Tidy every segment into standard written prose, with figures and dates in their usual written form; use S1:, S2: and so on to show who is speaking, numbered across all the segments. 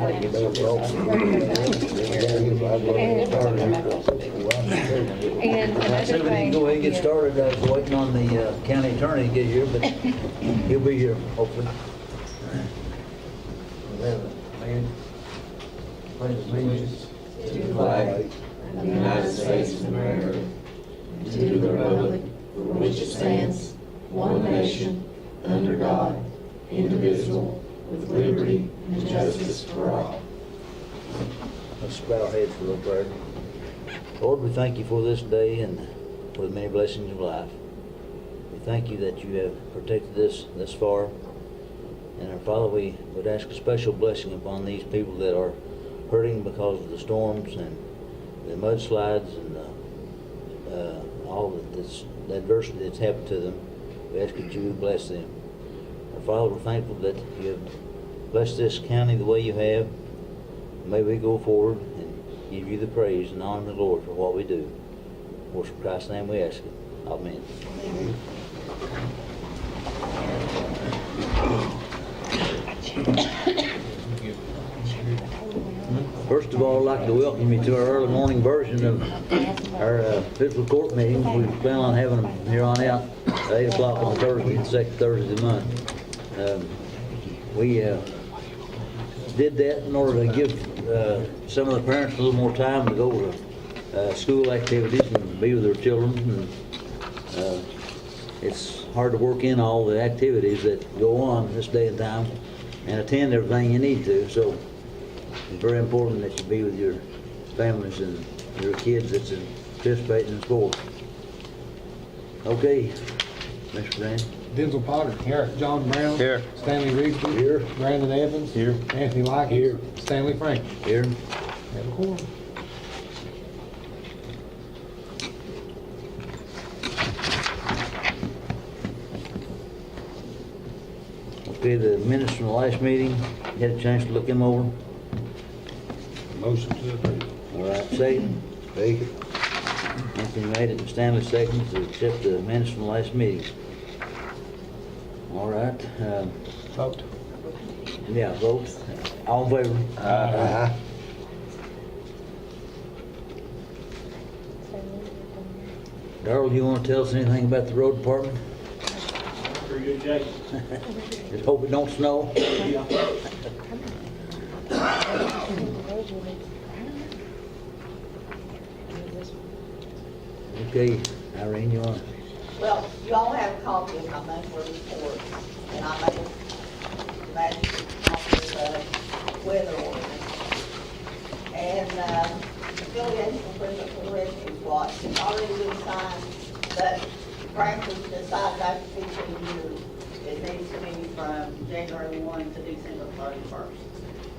S1: And
S2: I
S1: another
S2: said we
S1: thing.
S2: didn't go ahead and get started. I was waiting on the county attorney to get here, but he'll be here, hopefully. Pledge allegiance
S3: to the flag of the United States of America, and to the republic for which it stands, one nation, under God, indivisible, with liberty and justice for all.
S2: Let's bow our heads for a little prayer. Lord, we thank you for this day and for the many blessings of life. We thank you that you have protected us thus far. And our Father, we would ask a special blessing upon these people that are hurting because of the storms and the mudslides and all the adversity that's happened to them. We ask that you would bless them. Our Father, we're thankful that you have blessed this county the way you have. May we go forward and give you the praise and honor the Lord for what we do. For Christ's name we ask it. Amen. First of all, I'd like to welcome you to our early morning version of our fiscal court meetings. We plan on having them here on out at 8 o'clock on Thursday, the second Thursday of the month. We did that in order to give some of the parents a little more time to go to school activities and be with their children. And, it's hard to work in all the activities that go on this day and time and attend everything you need to. So it's very important that you be with your families and your kids that's participating in sports. Okay, Mr. Brand.
S4: Denzel Potter. Here. John Brown.
S5: Here.
S4: Stanley Rigsby.
S2: Here.
S4: Brandon Evans.
S5: Here.
S4: Anthony Lockett.
S5: Here.
S4: Stanley Frank.
S2: Here.
S4: Have a quorum.
S2: Okay, the minutes from the last meeting, you had a chance to look them over?
S5: Motion to approve.
S2: All right, second? Second. Anthony made it and Stanley second to accept the minutes from the last meeting. All right,
S5: Vote.
S2: yeah, vote. All in favor?
S5: Aye.
S2: Darrell, you want to tell us anything about the road department?
S6: Pretty good, Jay.
S2: Just hope it don't snow. Okay, Irene, you want?
S7: Well, you all have a copy of my monthly report, and I made a magic copy of the weather ordinance. And affiliation agreement for the rescue squad, it's already been signed, but frankly, decided after 15 years, it needs to be from January 1 to December 31st.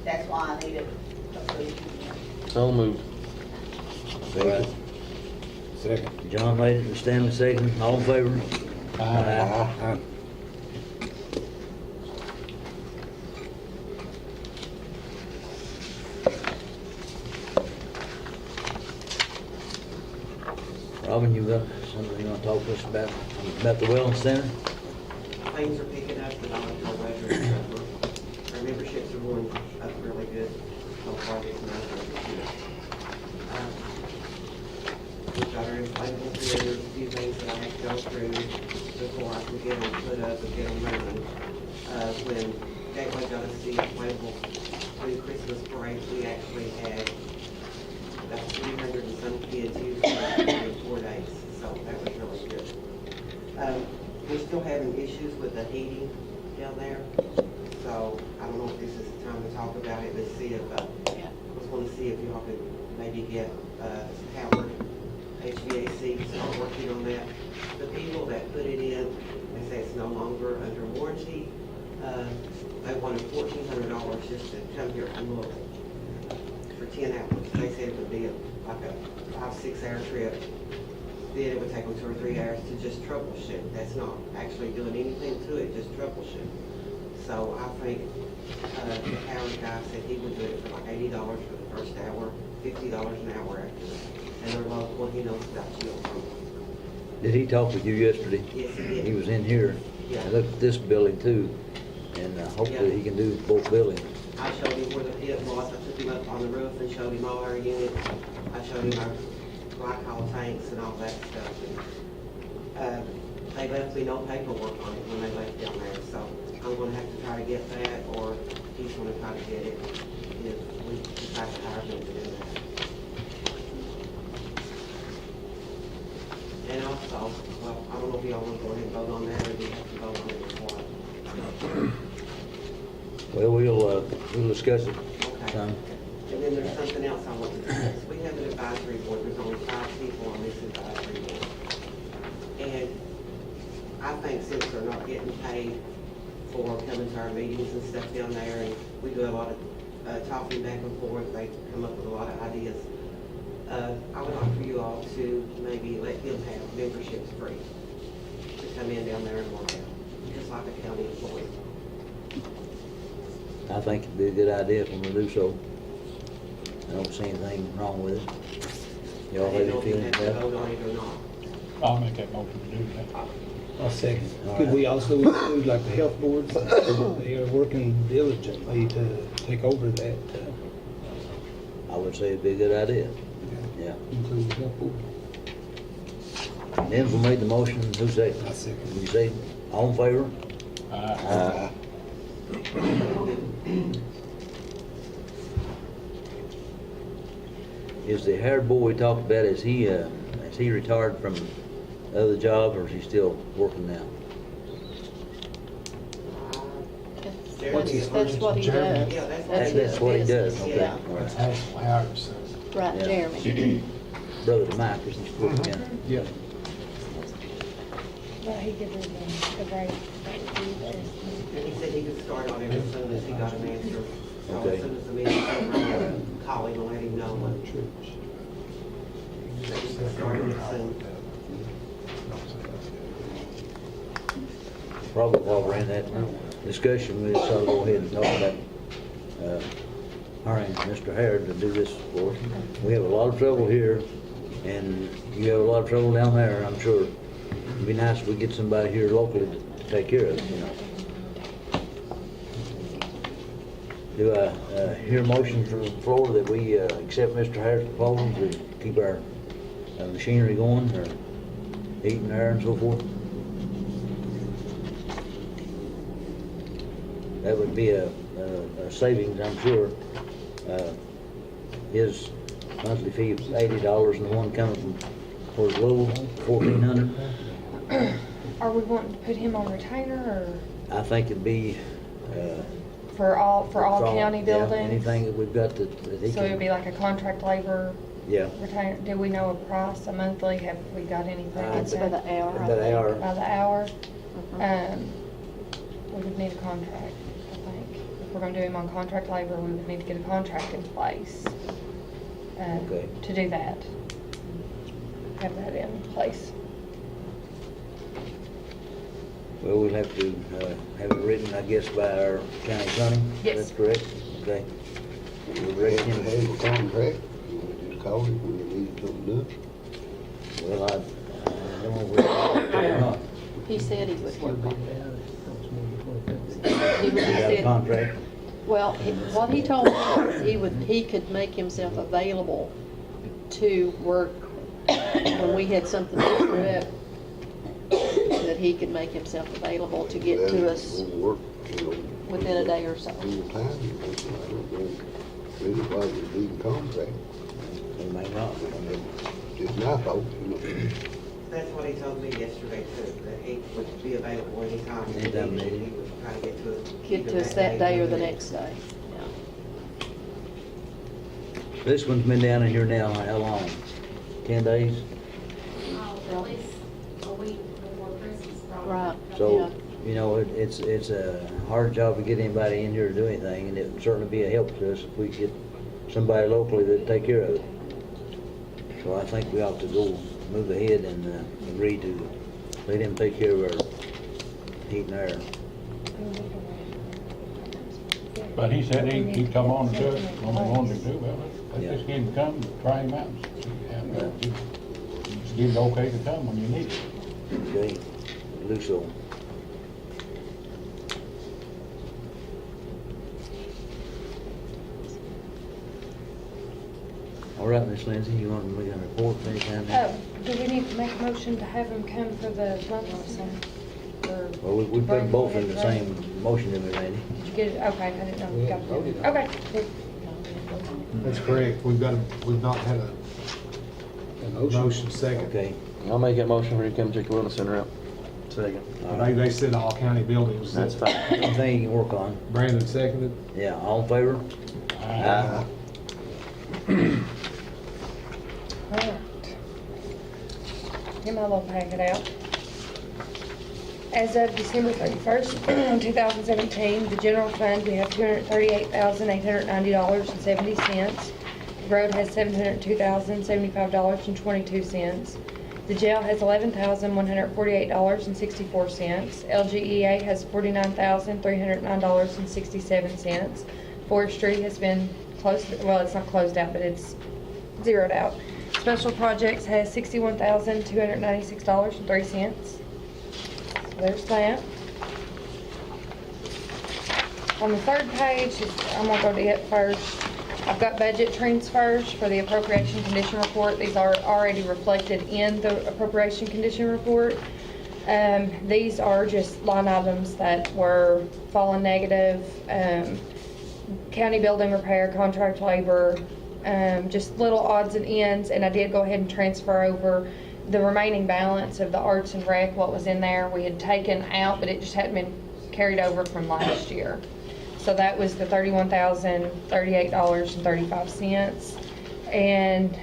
S7: That's why I needed approval.
S5: So moved.
S2: Second.
S5: Second.
S2: John made it and Stanley second. All in favor?
S5: Aye.
S2: Robin, you got something you want to talk to us about the Wellness Center?
S8: Things are picking up, but I'm not whether our memberships are going up really good. So far, it's not really good. We've got our inflatable here, there's a few things that I have to go through before I can get them put up and get them running. When Gateway got us the inflatable for the Christmas parade, we actually had about 300 and some kids use it in 4 days, so that was really good. We're still having issues with the heating down there, so I don't know if this is the time to talk about it, but see if, I was going to see if y'all could maybe get Howard HVAC to start working on that. The people that put it in, they say it's no longer under warranty. They wanted $1,400 just to come here and look for 10 hours. They said it would be like a 5-6 hour trip. Then it would take them 2 or 3 hours to just troubleshoot. That's not actually doing anything to it, just troubleshoot. So I think the power guy said he would do it for like $80 for the first hour, $50 an hour after that. And they're local, he knows about you.
S2: Did he talk with you yesterday?
S8: Yes, he did.
S2: He was in here.
S8: Yeah.
S2: I looked at this building too, and hopefully he can do both buildings.
S8: I showed him where the pit was, I took him up on the roof and showed him all our units. I showed him our glycol tanks and all that stuff. And, they left me no paperwork on it when they left down there, so I'm gonna have to try to get that, or he's gonna try to get it if we decide to hire him to do that. And also, well, I don't know if y'all want to go ahead and vote on that, or do you have to vote on it before?
S2: Well, we'll discuss it
S8: Okay.
S2: some.
S8: And then there's something else I want to discuss. We have an advisory board, there's only 5 people on this advisory board. And I think since they're not getting paid for coming to our meetings and stuff down there, and we do a lot of talking back and forth, they come up with a lot of ideas. I would like for you all to maybe let them have memberships free to come in down there and work out, just like a county employee.
S2: I think it'd be a good idea for them to do so. I don't see anything wrong with it. Y'all
S8: I
S2: have
S8: don't know
S2: any
S8: if you
S2: feelings
S8: have to
S2: about it?
S8: vote on it or not.
S6: I'll make that motion to do that.
S4: I'll second.
S1: Could we also include like the health boards? They are working diligently to take over that,
S2: I would say it'd be a good idea. Yeah.
S1: include the health board.
S2: Denzel made the motion, who seconded?
S1: I second.
S2: You say, all in favor?
S6: Aye.
S2: Is the haired boy we talked about, is he retired from the other job, or is he still working now?
S1: What's his
S3: That's what he does.
S8: Yeah, that's
S3: That's
S8: what-
S3: his
S2: That's what he does,
S3: business,
S2: okay.
S3: yeah.
S2: All right.
S4: Actually, Howard says.
S3: Right,
S2: Yeah.
S3: Jeremy.
S2: Brother to Mike, isn't he? Yeah.
S4: Yeah.
S9: Well, he could do the break.
S8: And he said he could start on it as soon as he got an answer. So
S2: Okay.
S8: as soon as the meeting's over, I'm gonna call him and let him know when. That he can start on it soon.
S2: Probably while we're in that discussion, we ought to go ahead and talk about hiring Mr. Harrod to do this for us. We have a lot of trouble here, and you have a lot of trouble down there, I'm sure. It'd be nice if we get somebody here locally to take care of it, you know. Do I hear a motion from the floor that we accept Mr. Harrod's proposal to keep our machinery going, or heating, air, and so forth? That would be a savings, I'm sure. His monthly fee was $80, and the one coming from Fort Lowell, $1,400.
S9: Are we wanting to put him on retainer
S2: I think it'd be,
S9: or for all county
S2: yeah,
S9: buildings?
S2: anything that we've got that he
S9: So it'd
S2: can,
S9: be like a contract labor
S2: yeah.
S9: retainer? Do we know a price, a monthly? Have we got anything?
S3: It's by the hour, I
S2: About an
S3: think.
S2: hour.
S9: By the hour?
S3: Mhm.
S9: We would need a contract, I think. If we're gonna do him on contract labor, we would need to get a contract in place.
S2: Okay.
S9: To do that. Have that in place.
S2: Well, we'll have to have it written, I guess, by our county attorney.
S9: Yes.
S2: That's correct? Okay. We're ready
S5: Have
S2: to,
S5: a contract, you just call him when you need something done.
S2: well, I don't know if we're, or not.
S3: He said he would work on it. He
S2: We got a
S3: said,
S2: contract.
S3: well, what he told me was he could make himself available to work when we had something different, that he could make himself available to get to us
S5: Won't work, you know,
S3: within a day or so.
S5: full time, you know, so I don't know really why we need a contract.
S2: They may not. I mean,
S5: Just my thought, you know.
S8: That's what he told me yesterday too, that he would be available anytime. we
S2: Anytime
S8: needed.
S2: needed.
S8: He would try to get to us.
S3: Get
S8: either
S3: to us that day or the
S8: or
S3: next day. Yeah.
S2: This one's been down in here now, how long? 10 days?
S9: At least a week before Christmas, probably.
S3: Right.
S2: So,
S3: Yeah.
S2: you know, it's a hard job to get anybody in here to do anything, and it would certainly be a help to us if we could get somebody locally that'd take care of it. So I think we ought to go move ahead and agree to let him take care of our heat and air.
S6: But he said he'd come on and do it when we wanted to do it. Let's
S2: Yeah.
S6: just get him to come, try him out. Just give it okay to come when you need it.
S2: Okay, Luso. All right, Miss Lindsay, you want to make a report anytime? now?
S9: Do we need to make a motion to have him come for the lump sum? Or
S2: Well, we put
S9: bring
S2: both in
S9: it
S2: the
S9: right?
S2: same motion, didn't we, Randy?
S9: Did you get it? Okay, I didn't know.
S1: We
S9: Got
S1: haven't voted
S9: it.
S1: on it.
S9: Okay.
S4: That's correct. We've not had a
S1: A motion.
S4: motion second.
S2: Okay.
S10: I'll make that motion for you to come check the wellness center out. Second.
S2: All right.
S4: They said all county buildings.
S10: That's fine.
S2: Anything you can work on.
S4: Brandon seconded.
S2: Yeah, all in favor? Aye.
S9: All right. Get my little packet out. As of December 31st, 2017, the general fund, we have $238,890.70. The road has $702,075.22. The jail has $11,148.64. LGEA has $49,309.67. Forestry has been closed, well, it's not closed out, but it's zeroed out. Special projects has $61,296.03. So there's that. On the third page, I'm gonna go to it first. I've got budget transfers for the appropriation condition report. These are already reflected in the appropriation condition report. These are just line items that were falling negative. County building repair, contract labor, just little odds and ends, and I did go ahead and transfer over the remaining balance of the arts and rec, what was in there, we had taken out, but it just hadn't been carried over from last year. So that was the $31,038.35. And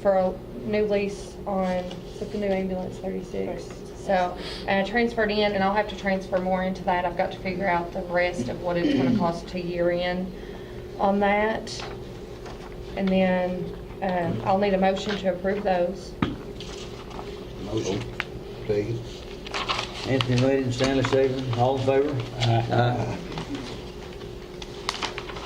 S9: for a new lease on, with the new ambulance, 36. So I transferred in, and I'll have to transfer more into that. I've got to figure out the rest of what it's gonna cost to year in on that. And then I'll need a motion to approve those.
S5: Motion. Second.
S2: Anthony made it and Stanley seconded. All in favor? Aye.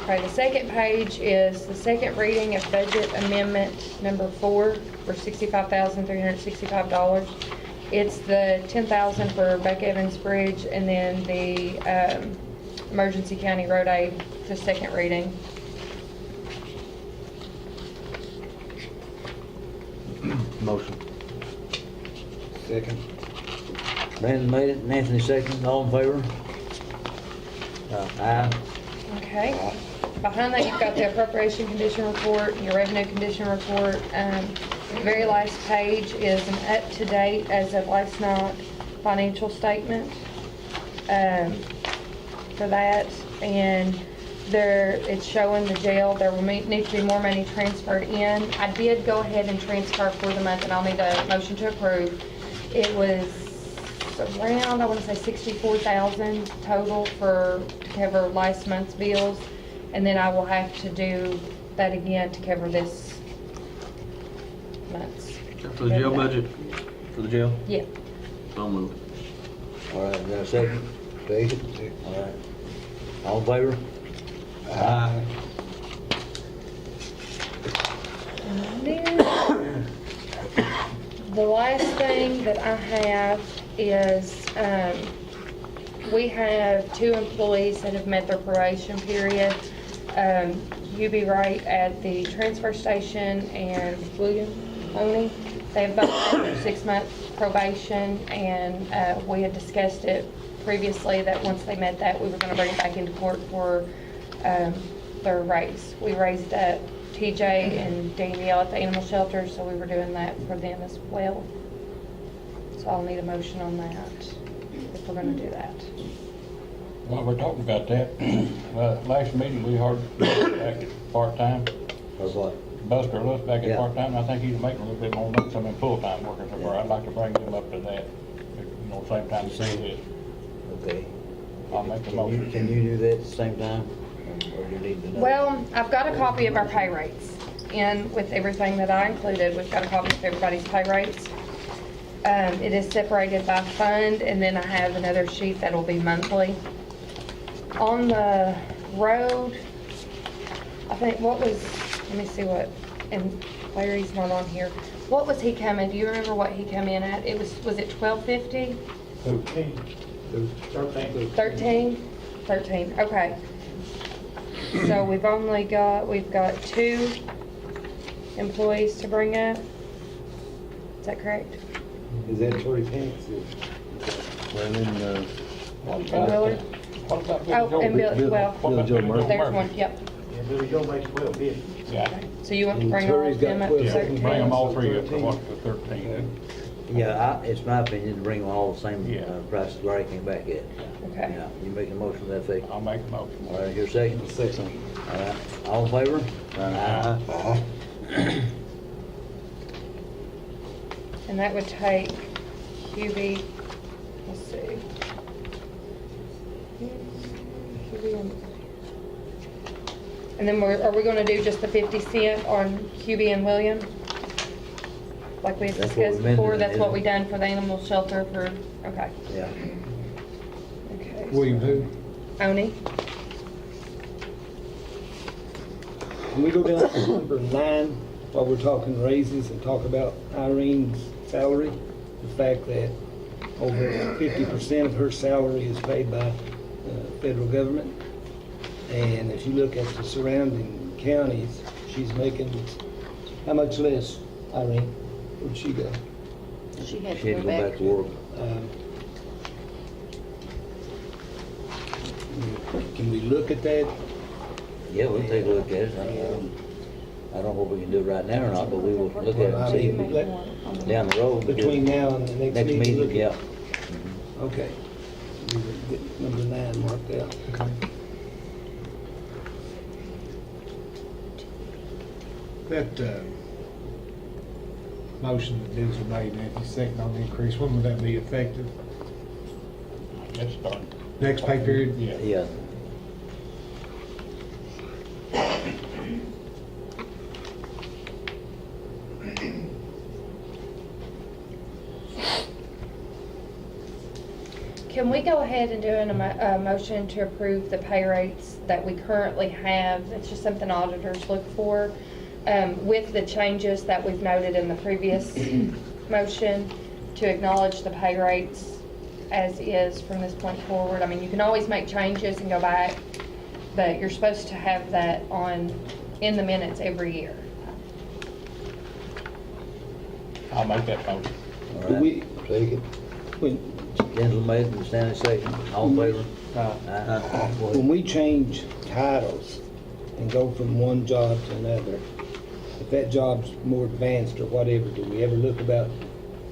S9: Okay, the second page is the second reading of budget amendment number 4 for $65,365. It's the $10,000 for Beck Evans Bridge, and then the emergency county road aid, the second reading.
S10: Motion.
S1: Second.
S2: Brandon made it and Anthony seconded. All in favor? Aye.
S9: Okay. Behind that, you've got the appropriation condition report, your revenue condition report. The very last page is an up-to-date, as of last night, financial statement for that. And there, it's showing the jail, there will need to be more money transferred in. I did go ahead and transfer for the month, and I'll need a motion to approve. It was around, I want to say 64,000 total to cover last month's bills. And then I will have to do that again to cover this month's.
S10: For the jail budget? For the jail?
S9: Yeah.
S10: So moved.
S2: All right, is there a second?
S5: Second.
S2: All right. All in favor? Aye.
S9: And then, the last thing that I have is, we have 2 employees that have met their probation period. UB Wright at the transfer station and William Oney. They have both met their 6-month probation, and we had discussed it previously that once they met that, we were going to bring it back into court for their raise. We raised TJ and Danielle at the animal shelter, so we were doing that for them as well. So I'll need a motion on that if we're going to do that.
S6: While we're talking about that, last meeting, we heard back at part-time.
S2: Or what?
S6: Buster Lewis back at
S2: Yeah.
S6: part-time. I think he's making a little bit more than some of the full-time workers so far.
S2: Yeah.
S6: I'd like to bring them up to that, same time as he is.
S2: Okay.
S6: I'll make the
S2: Can you-
S6: motion.
S2: Can you do that at the same time? Or do you need to know?
S9: Well, I've got a copy of our pay rates, and with everything that I included, we've got a copy of everybody's pay rates. It is separated by fund, and then I have another sheet that'll be monthly. On the road, I think let me see what, and Larry's not on here. What was he coming, do you remember what he come in at? Was it 1250? 13, okay. So we've got 2 employees to bring up. Is that correct?
S1: Is that Tory Pants?
S10: And then,
S6: What
S9: And
S6: about,
S9: Willard?
S6: what about Billy
S9: Oh,
S6: Joe?
S9: and Bill, well,
S6: What about
S10: Joe
S6: Billy
S10: Murphy?
S9: there's one, yep.
S4: Yeah, Billy Joe makes 12.50.
S6: Yeah,
S9: So you want to
S1: And
S9: bring all
S1: Terry's
S9: of them
S1: got
S9: up to
S1: 12
S6: yeah,
S1: seconds.
S6: bring them all three up to
S1: 13.
S6: what, to 13.
S2: Yeah, it's my opinion to bring them all the same
S6: Yeah.
S2: prices Larry came back at.
S9: Okay.
S2: Yeah, you make a motion to that effect.
S6: I'll make a motion.
S2: All right, here, second?
S10: second.
S2: All right, all in favor?
S6: Aye.
S9: And that would take QB, let's see. QB and then are we gonna do just the 50 cent on QB and William? Like we had
S2: That's what we
S9: discussed
S2: amended
S9: before,
S2: it,
S9: that's what
S2: isn't
S9: we
S2: it?
S9: done for the animal shelter for, okay.
S2: Yeah.
S9: Okay.
S4: William who?
S9: Oni?
S1: Can we go down to number 9 while we're talking raises and talk about Irene's salary? The fact that over 50% of her salary is paid by federal government. And if you look at the surrounding counties, she's making, how much less, Irene? Where'd she go?
S3: She had
S2: She had to go back to work.
S1: Can we look at that?
S2: Yeah, we'll take a look at it. I don't know what we can do right now or not, but we will look at it
S1: I
S2: and see
S1: mean, let-
S2: down the road.
S1: Between now and the next
S2: Next
S1: meeting?
S2: meeting,
S1: look
S2: yeah.
S1: at- Okay. We will get number 9 marked out.
S4: Okay. That, motion that Denzel made, Nancy, second on the increase, when would that be effective?
S6: Let's start.
S4: Next pay period?
S6: Yeah.
S2: Yeah.
S9: Can we go ahead and do a motion to approve the pay rates that we currently have? It's just something auditors look for, with the changes that we've noted in the previous motion, to acknowledge the pay rates as is from this point forward. I mean, you can always make changes and go back, but you're supposed to have that in the minutes every year.
S6: I'll make that motion.
S2: All
S1: Do
S2: right.
S1: we,
S5: Second.
S1: when,
S2: Denzel made it, Stanley second. All in favor?
S1: when we change titles and go from one job to another, if that job's more advanced or whatever, do we ever look about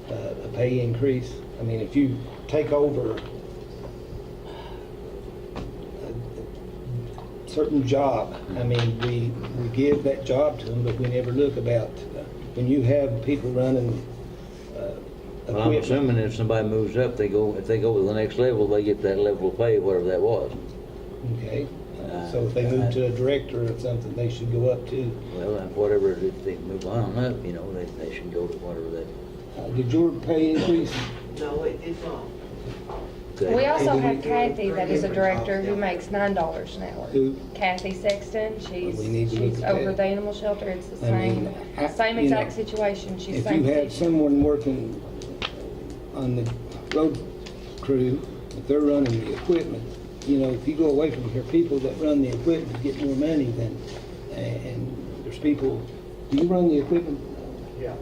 S1: a pay increase? I mean, if you take over a certain job, I mean, we give that job to them, but we never look about, when you have people running
S2: Well, I'm
S1: equipment.
S2: assuming if somebody moves up, if they go to the next level, they get that level of pay, whatever that was.
S1: Okay, so if they move to a director or something, they should go up too.
S2: Well, and whatever, if they move on up, you know, they should go to whatever that.
S1: Did your pay increase?
S8: No, it did not.
S2: Okay.
S9: We also have Kathy that is a director who makes $9 an hour.
S1: Who?
S9: Kathy Sexton,
S1: We need to look
S9: she's
S1: at
S9: over
S1: that.
S9: the animal shelter, it's the
S1: I mean,
S9: same
S1: you
S9: exact
S1: know,
S9: situation, she's
S1: If
S9: same
S1: you have
S9: position.
S1: someone working on the road crew, if they're running the equipment, you know, if you go away from here, people that run the equipment get more money than, and there's people, do you run the equipment?
S11: Yeah,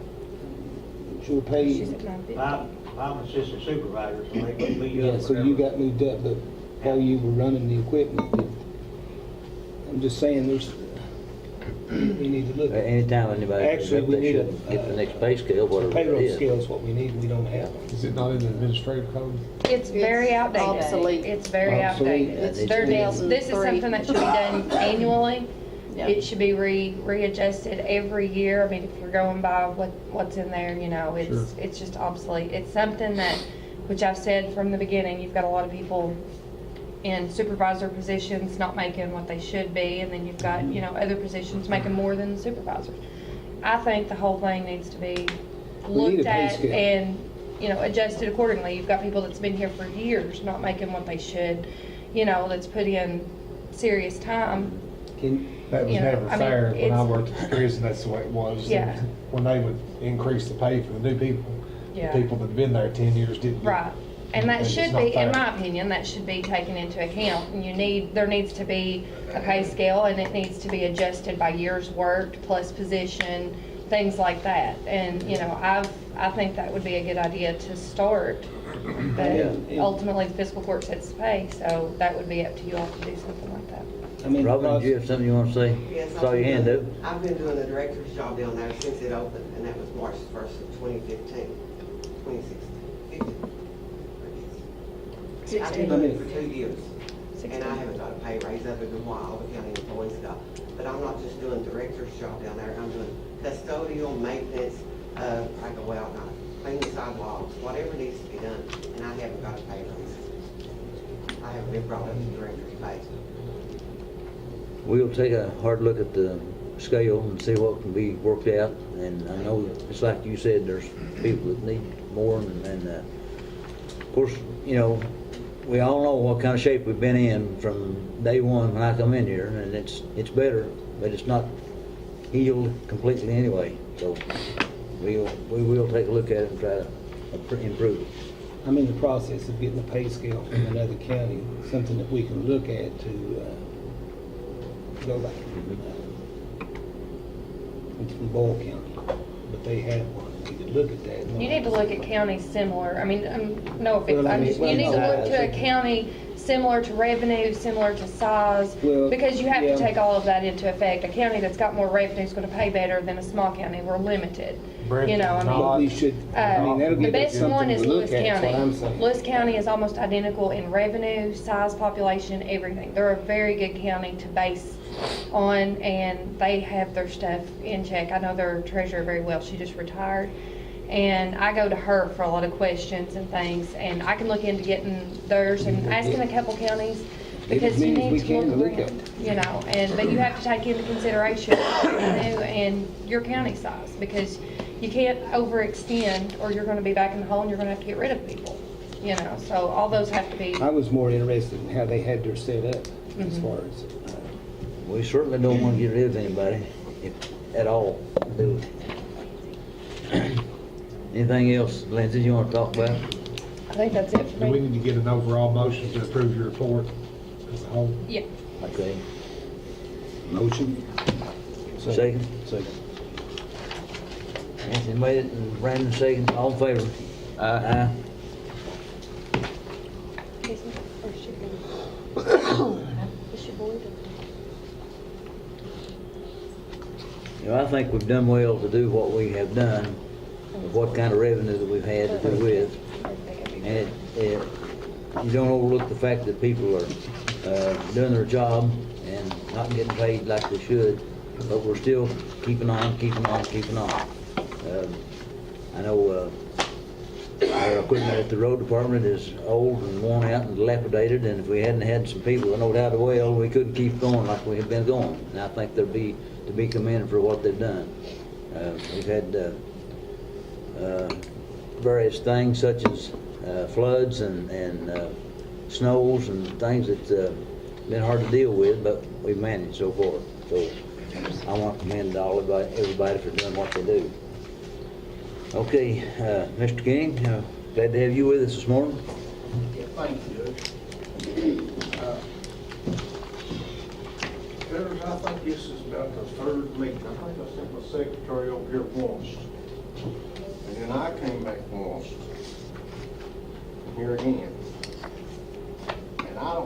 S9: She's
S1: It's your pay?
S9: at 950.
S11: I'm assistant supervisor, so they put me
S1: Yeah,
S11: up.
S1: so you got moved up, but while you were running the equipment, I'm just saying, we need to look at
S2: Anytime anybody moves
S1: Actually,
S2: up,
S1: we
S2: they
S1: need
S2: should get the next pay scale, whatever it
S1: payroll
S2: is.
S1: scale is what we need, we don't have.
S4: Is it not in the administrative code?
S9: It's very
S3: It's
S9: outdated.
S3: obsolete.
S9: It's very
S1: Obsolete.
S9: outdated.
S2: It's
S9: They're down- This is
S3: 2003.
S9: something that should be done annually.
S3: Yeah.
S9: It should be readjusted every year. I mean, if you're going by what's in there, you know, it's just obsolete. It's something that, which I've said from the beginning, you've got a lot of people in supervisor positions not making what they should be, and then you've got, you know, other positions making more than the supervisors. I think the whole thing needs to be
S1: We need a
S9: looked
S1: pay
S9: at
S1: scale.
S9: and, you know, adjusted accordingly. You've got people that's been here for years not making what they should, you know, that's put in serious time.
S4: That was
S9: You know,
S4: never
S9: I mean,
S4: fair. When I
S9: it's-
S4: worked at the prison, that's the way it was.
S9: Yeah.
S4: When they would increase the pay for the new people,
S9: Yeah.
S4: the people that'd been there 10 years didn't. get-
S9: Right. And that
S4: it's
S9: should
S4: not
S9: be, in
S4: fair.
S9: my opinion, that should be taken into account. And there needs to be a pay scale, and it needs to be adjusted by years worked plus position, things like that. And, you know, I think that would be a good idea to start. But
S1: Yeah.
S9: ultimately, the fiscal court sets the pay, so that would be up to you all to do something like that.
S1: I mean, the
S2: Robin, do you have something you want to say?
S8: Yes,
S2: Saw your hand up.
S8: I've been doing the director's job down there since it opened, and that was March 1st of 2015, 2016. I've been doing it for 2 years, and I haven't got a pay raise other than what all the county employees got. But I'm not just doing director's job down there, I'm doing custodial, maintenance, I go out and I clean the sidewalks, whatever needs to be done, and I haven't got a pay raise. I haven't been brought up to director's pay.
S2: We'll take a hard look at the scale and see what can be worked out. And I know, it's like you said, there's people that need more, and of course, you know, we all know what kind of shape we've been in from day one when I come in here, and it's better, but it's not healed completely anyway. So we will take a look at it and try to improve it.
S1: I'm in the process of getting a pay scale from another county, something that we can look at to go by. It's from Boyle County, but they have one. We could look at that.
S9: You need to look at counties similar, I mean, no offense,
S1: Well, I
S9: I'm
S1: mean,
S9: just, you need to
S1: well,
S9: look to a county similar to revenue, similar to size,
S1: Well,
S9: because you have
S1: yeah.
S9: to take all of that into effect. A county that's got more revenue is gonna pay better than a small county, we're limited. You know, I mean.
S1: But we should, I mean, that'll
S9: The
S1: give us
S9: best one
S1: something
S9: is
S1: to look
S9: Lewis
S1: at, is what I'm
S9: County.
S1: saying.
S9: Lewis County is almost identical in revenue, size, population, everything. They're a very good county to base on, and they have their stuff in check. I know their treasurer very well, she just retired. And I go to her for a lot of questions and things, and I can look into getting theirs and asking a couple counties, because you
S1: means we
S9: need to
S1: can
S9: look
S1: look at
S9: around, you know, but you have to take into consideration revenue and your county size, because you can't overextend or you're gonna be back in the hole and you're gonna have to get rid of people, you know, so all those have to be.
S1: I was more interested in how they had their set up as far as,
S2: We certainly don't want to get rid of anybody, if at all. Do it. Anything else, Lindsay, you want to talk about?
S9: I think that's it for
S4: Do we
S9: me.
S4: need to get an overall motion to approve your report as a whole?
S9: Yeah.
S2: Okay.
S1: motion.
S2: Second? Second. Anthony made it and Brandon second. All in favor? Aye. You know, I think we've done well to do what we have done, with what kind of revenue that we've had to do with. And you don't overlook the fact that people are doing their job and not getting paid like they should, but we're still keeping on. I know our equipment at the road department is old and worn out and dilapidated, and if we hadn't had some people that know how to weld, we couldn't keep going like we have been going. And I think they'll be to be commended for what they've done. We've had various things such as floods and snows and things that's been hard to deal with, but we've managed so far. So I want to commend everybody for doing what they do. Okay, Mr. King, glad to have you with us this morning.
S12: Yeah, thank you, Judge. Judge, I think this is about the third meeting. I think I sent my secretary over here once. And then I came back once. And here again. And I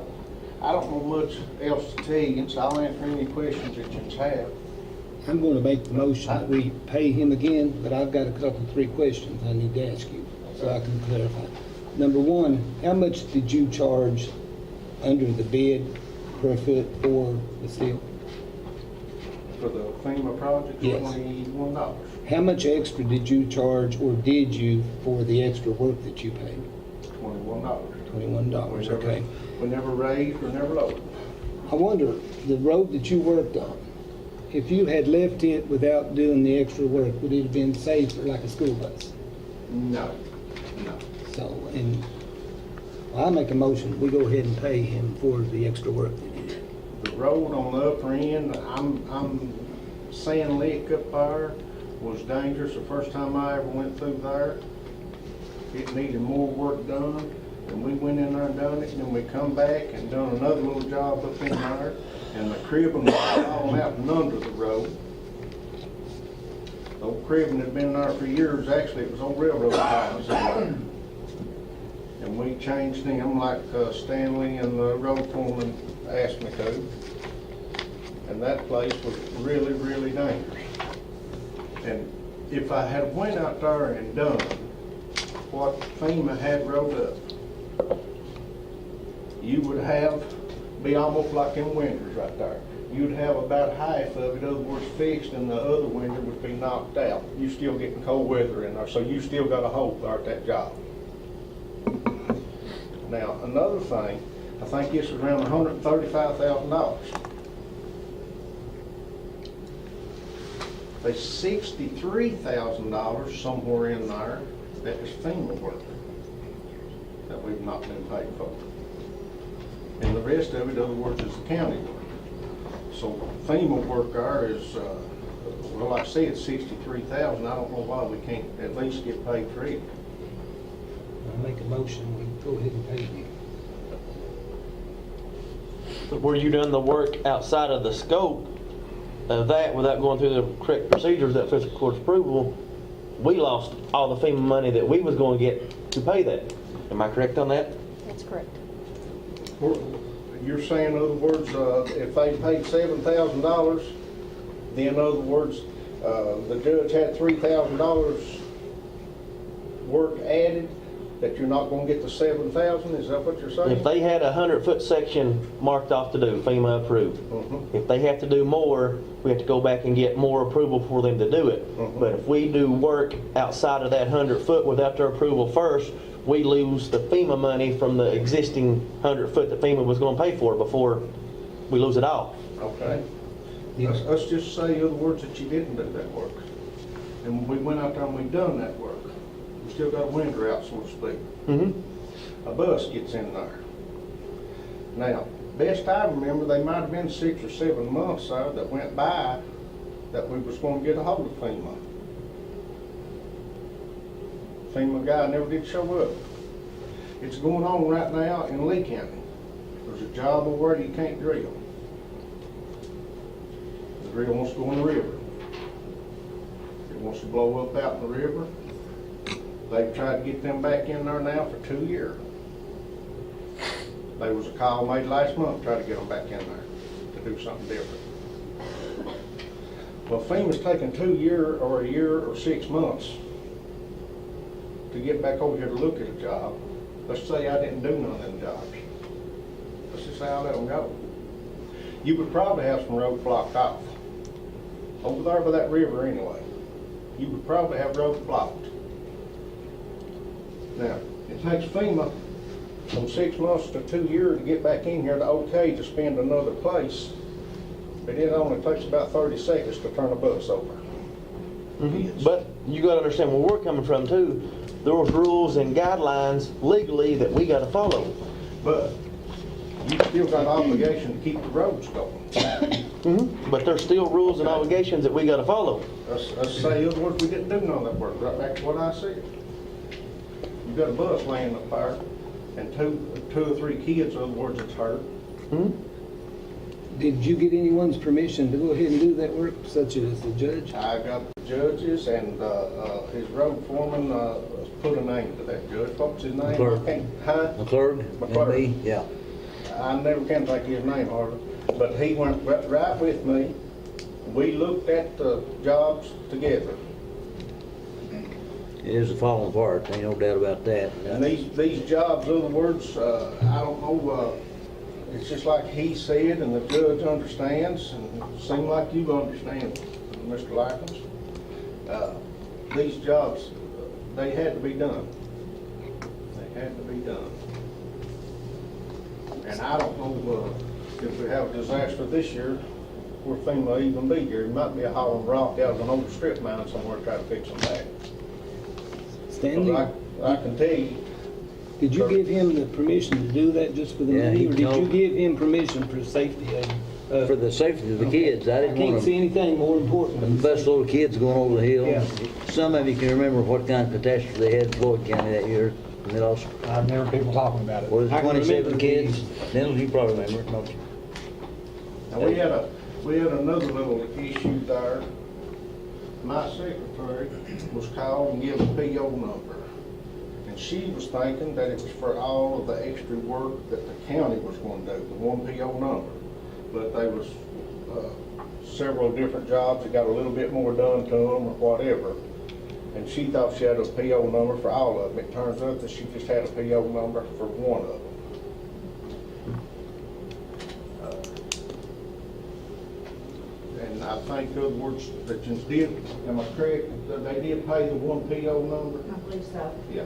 S12: don't know much else to tell you, so I'll answer any questions that you have.
S1: I'm going to make the motion that we pay him again, but I've got three questions I need to ask you, so I can clarify. Number one, how much did you charge under the bid per foot for the steel?
S12: For the FEMA project,
S1: Yes.
S12: $21.
S1: How much extra did you charge, or did you, for the extra work that you paid?
S12: $21.
S1: $21, okay.
S12: We never raised or never lowered.
S1: I wonder, the road that you worked on, if you had left it without doing the extra work, would it have been safer like a school bus?
S12: No.
S1: So, and I make a motion, we go ahead and pay him for the extra work that he did.
S12: The road on the upper end, I'm sand lick up there was dangerous the first time I ever went through there. It needed more work done, and we went in there and done it, and then we come back and done another little job up in there, and the cribbing was falling out and under the road. Those cribbing had been there for years. Actually, it was on railroad ties. And we changed them like Stanley and the road foreman asked me to. And that place was really, really dangerous. And if I had went out there and done what FEMA had wrote up, you would be almost like in windows right there. You'd have about half of it, in other words, fixed, and the other window would be knocked out. You still getting cold weather in there, so you still got a hole there at that job. Now, another thing, I think this was around $135,000. There's $63,000 somewhere in there that is FEMA work that we've not been paid for. And the rest of it, in other words, is the county work. So FEMA work there is, well, like I said, it's $63,000. I don't know why we can't at least get paid for it.
S1: I make a motion, we go ahead and pay you.
S10: Were you done the work outside of the scope of that without going through the correct procedures, that fiscal court's approval? We lost all the FEMA money that we was going to get to pay that. Am I correct on that?
S9: That's correct.
S12: You're saying, in other words, if they paid $7,000, then in other words, the judge had $3,000 work added, that you're not gonna get the $7,000, is that what you're saying?
S10: If they had a 100-foot section marked off to do, FEMA approved. If they have to do more, we have to go back and get more approval for them to do it. But if we do work outside of that 100-foot without their approval first, we lose the FEMA money from the existing 100-foot that FEMA was gonna pay for before we lose it all.
S12: Okay. Let's just say, in other words, that you didn't do that work. And we went out there and we done that work. We still got a window out, so to speak. A bus gets in there. Now, best I remember, they might have been 6 or 7 months there that went by that we was gonna get a hold of FEMA. FEMA guy never did show up. It's going on right now in Lee County. There's a job over where you can't drill. The drill wants to go in the river. It wants to blow up out in the river. They've tried to get them back in there now for 2 years. There was a call made last month, trying to get them back in there to do something different. Well, FEMA's taken 2 years or a year or 6 months to get back over here to look at a job. Let's say I didn't do none of them jobs. Let's just say I let them go. You would probably have some roads blocked off. Over there by that river anyway. You would probably have roads blocked. Now, it takes FEMA from 6 months to 2 years to get back in here to okay to spend another place. But it only takes about 30 seconds to turn a bus over.
S10: But you gotta understand where we're coming from too. There's rules and guidelines legally that we gotta follow.
S12: But you still got an obligation to keep the roads going.
S10: But there's still rules and obligations that we gotta follow.
S12: Let's say, in other words, we didn't do none of that work, right back to what I said. You've got a bus laying up there, and two or three kids, in other words, it's hurt.
S1: Did you get anyone's permission to go ahead and do that work, such as the judge?
S12: I got the judges and his road foreman put a name to that judge. What was his name?
S2: McClurg.
S12: McClurg?
S2: McClurg, yeah.
S12: I never can think of his name, hardly. But he went right with me. We looked at the jobs together.
S2: It is a falling apart, ain't no doubt about that.
S12: And these jobs, in other words, I don't know, it's just like he said and the judge understands, and it seemed like you understand, Mr. Likens. These jobs, they had to be done. They had to be done. And I don't know if we have a disaster this year, where FEMA will even be here. It might be a hauling rock out of an old strip mine somewhere to try to fix them back.
S1: Stanley,
S12: I can tell you,
S1: did you give him the permission to do that just for the
S2: Yeah,
S1: money,
S2: he
S1: or did you
S2: told-
S1: give him permission for safety?
S2: For the safety of the kids, I
S1: I
S2: didn't
S1: can't
S2: want
S1: see
S2: to,
S1: anything more important
S2: the
S1: than
S2: best little kids going over the hill.
S1: Yeah.
S2: Some of you can remember what kind of catastrophe they had in Floyd County that year. And they lost,
S4: I remember people talking about it.
S2: what is
S1: I
S2: it,
S1: can
S2: 27
S1: remember
S2: kids? Dennis, you probably remember it, don't you?
S12: now we had another little issue there. my secretary was called and given a PO number. And she was thinking that it was for all of the extra work that the county was going to do, the one PO number. But there was several different jobs that got a little bit more done to them or whatever. And she thought she had a PO number for all of them. It turns out that she just had a PO number for one of them. And I think, in other words, that you did, am I correct, that they did pay the one PO number?
S3: I believe so.
S12: Yeah.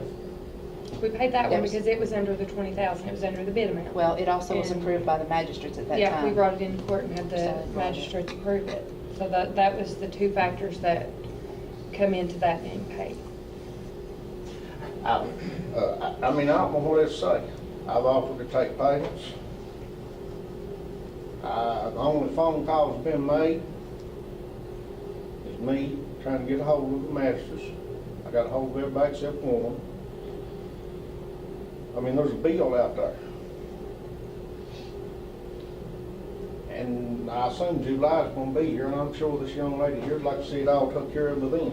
S9: We paid that one
S3: Yes.
S9: because it was under the 20,000, it was under the bid amount.
S3: Well, it also was
S9: And-
S3: approved by the magistrates at that time.
S9: Yeah, we brought it into court and had
S3: So,
S9: the
S3: right.
S9: magistrates approve it. So that was the two factors that come into that being paid.
S12: I mean, I don't know what else to say. I've offered to take payments. The only phone calls been made is me trying to get a hold of the magistrates. I got a hold of everybody except one. I mean, there's a bill out there. And I assume July's gonna be here, and I'm sure this young lady here would like to see it all took care of by then.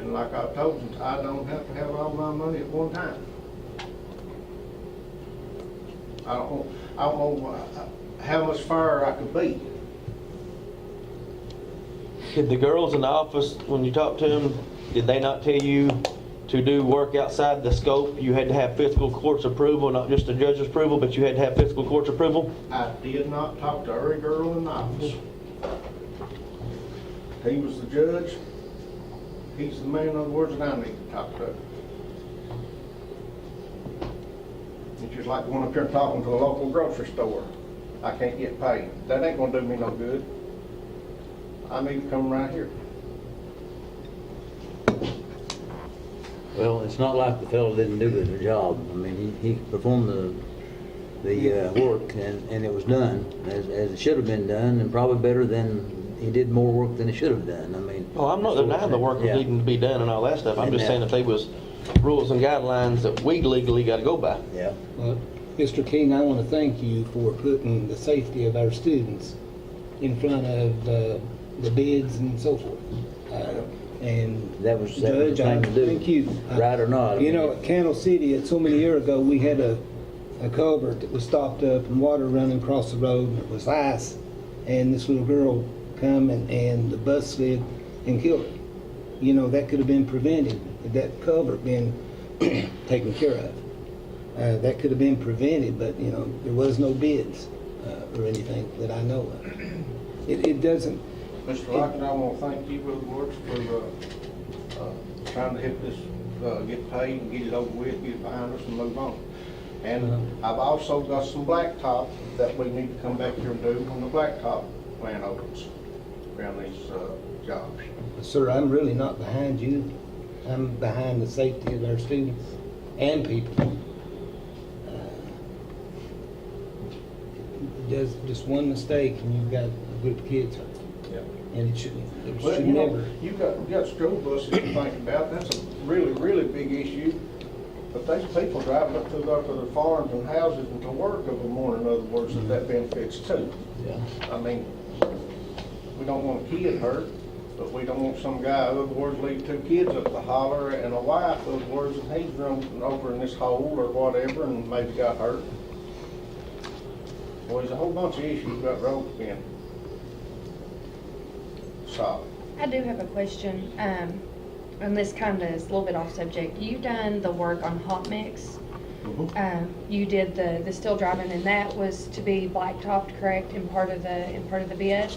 S12: And like I told you, I don't have to have all my money at one time. I don't know how much fairer I could be.
S10: Did the girls in the office, when you talked to them, did they not tell you to do work outside the scope? You had to have fiscal court's approval, not just the judge's approval, but you had to have fiscal court's approval?
S12: I did not talk to every girl in the office. He was the judge. He's the man, in other words, that I need to talk to. It's just like going up here and talking to a local grocery store. I can't get paid. That ain't gonna do me no good. I need to come right here.
S2: Well, it's not like the fellow didn't do the job. I mean, he performed the work and it was done as it should have been done, and probably better than, he did more work than he should have done. I mean.
S10: Oh, I'm not denying the work was
S2: Yeah.
S10: needing to be done and all that stuff. I'm
S2: And
S10: just
S2: now-
S10: saying that they was rules and guidelines that we legally gotta go by.
S2: Yeah.
S1: Mr. King, I want to thank you for putting the safety of our students in front of the bids and so forth. And
S2: That was the
S1: Judge, I
S2: thing to do.
S1: thank you.
S2: Right or not.
S1: You know, at Candle City, so many years ago, we had a culvert that was stopped up and water running across the road, and it was ice. And this little girl come and the bus slid and killed her. You know, that could have been prevented, had that culvert been taken care of. That could have been prevented, but, you know, there was no bids or anything that I know of. It doesn't,
S12: Mr. Lockett, I want to thank you, Brother Works, for trying to help this get paid and get it over with, get it behind us and move on. And I've also got some blacktop that we need to come back here and do when the blacktop plant opens around these jobs.
S1: sir, I'm really not behind you. I'm behind the safety of our students and people. Does just one mistake and you've got a group of kids hurt.
S12: Yeah.
S1: And it should
S12: Well, you know,
S1: never.
S12: you got school buses to think about, that's a really, really big issue. But these people driving up to their farms and houses and to work every morning, in other words, that benefits too.
S2: Yeah.
S12: I mean, we don't want a kid hurt, but we don't want some guy, in other words, leave two kids up the holler and a wife, in other words, and he's run over in this hole or whatever and maybe got hurt. Well, there's a whole bunch of issues about roads being solid.
S9: I do have a question, and this kind of is a little bit off subject. You done the work on hot mix. You did the steel driving, and that was to be blacktopped, correct, in part of the bid.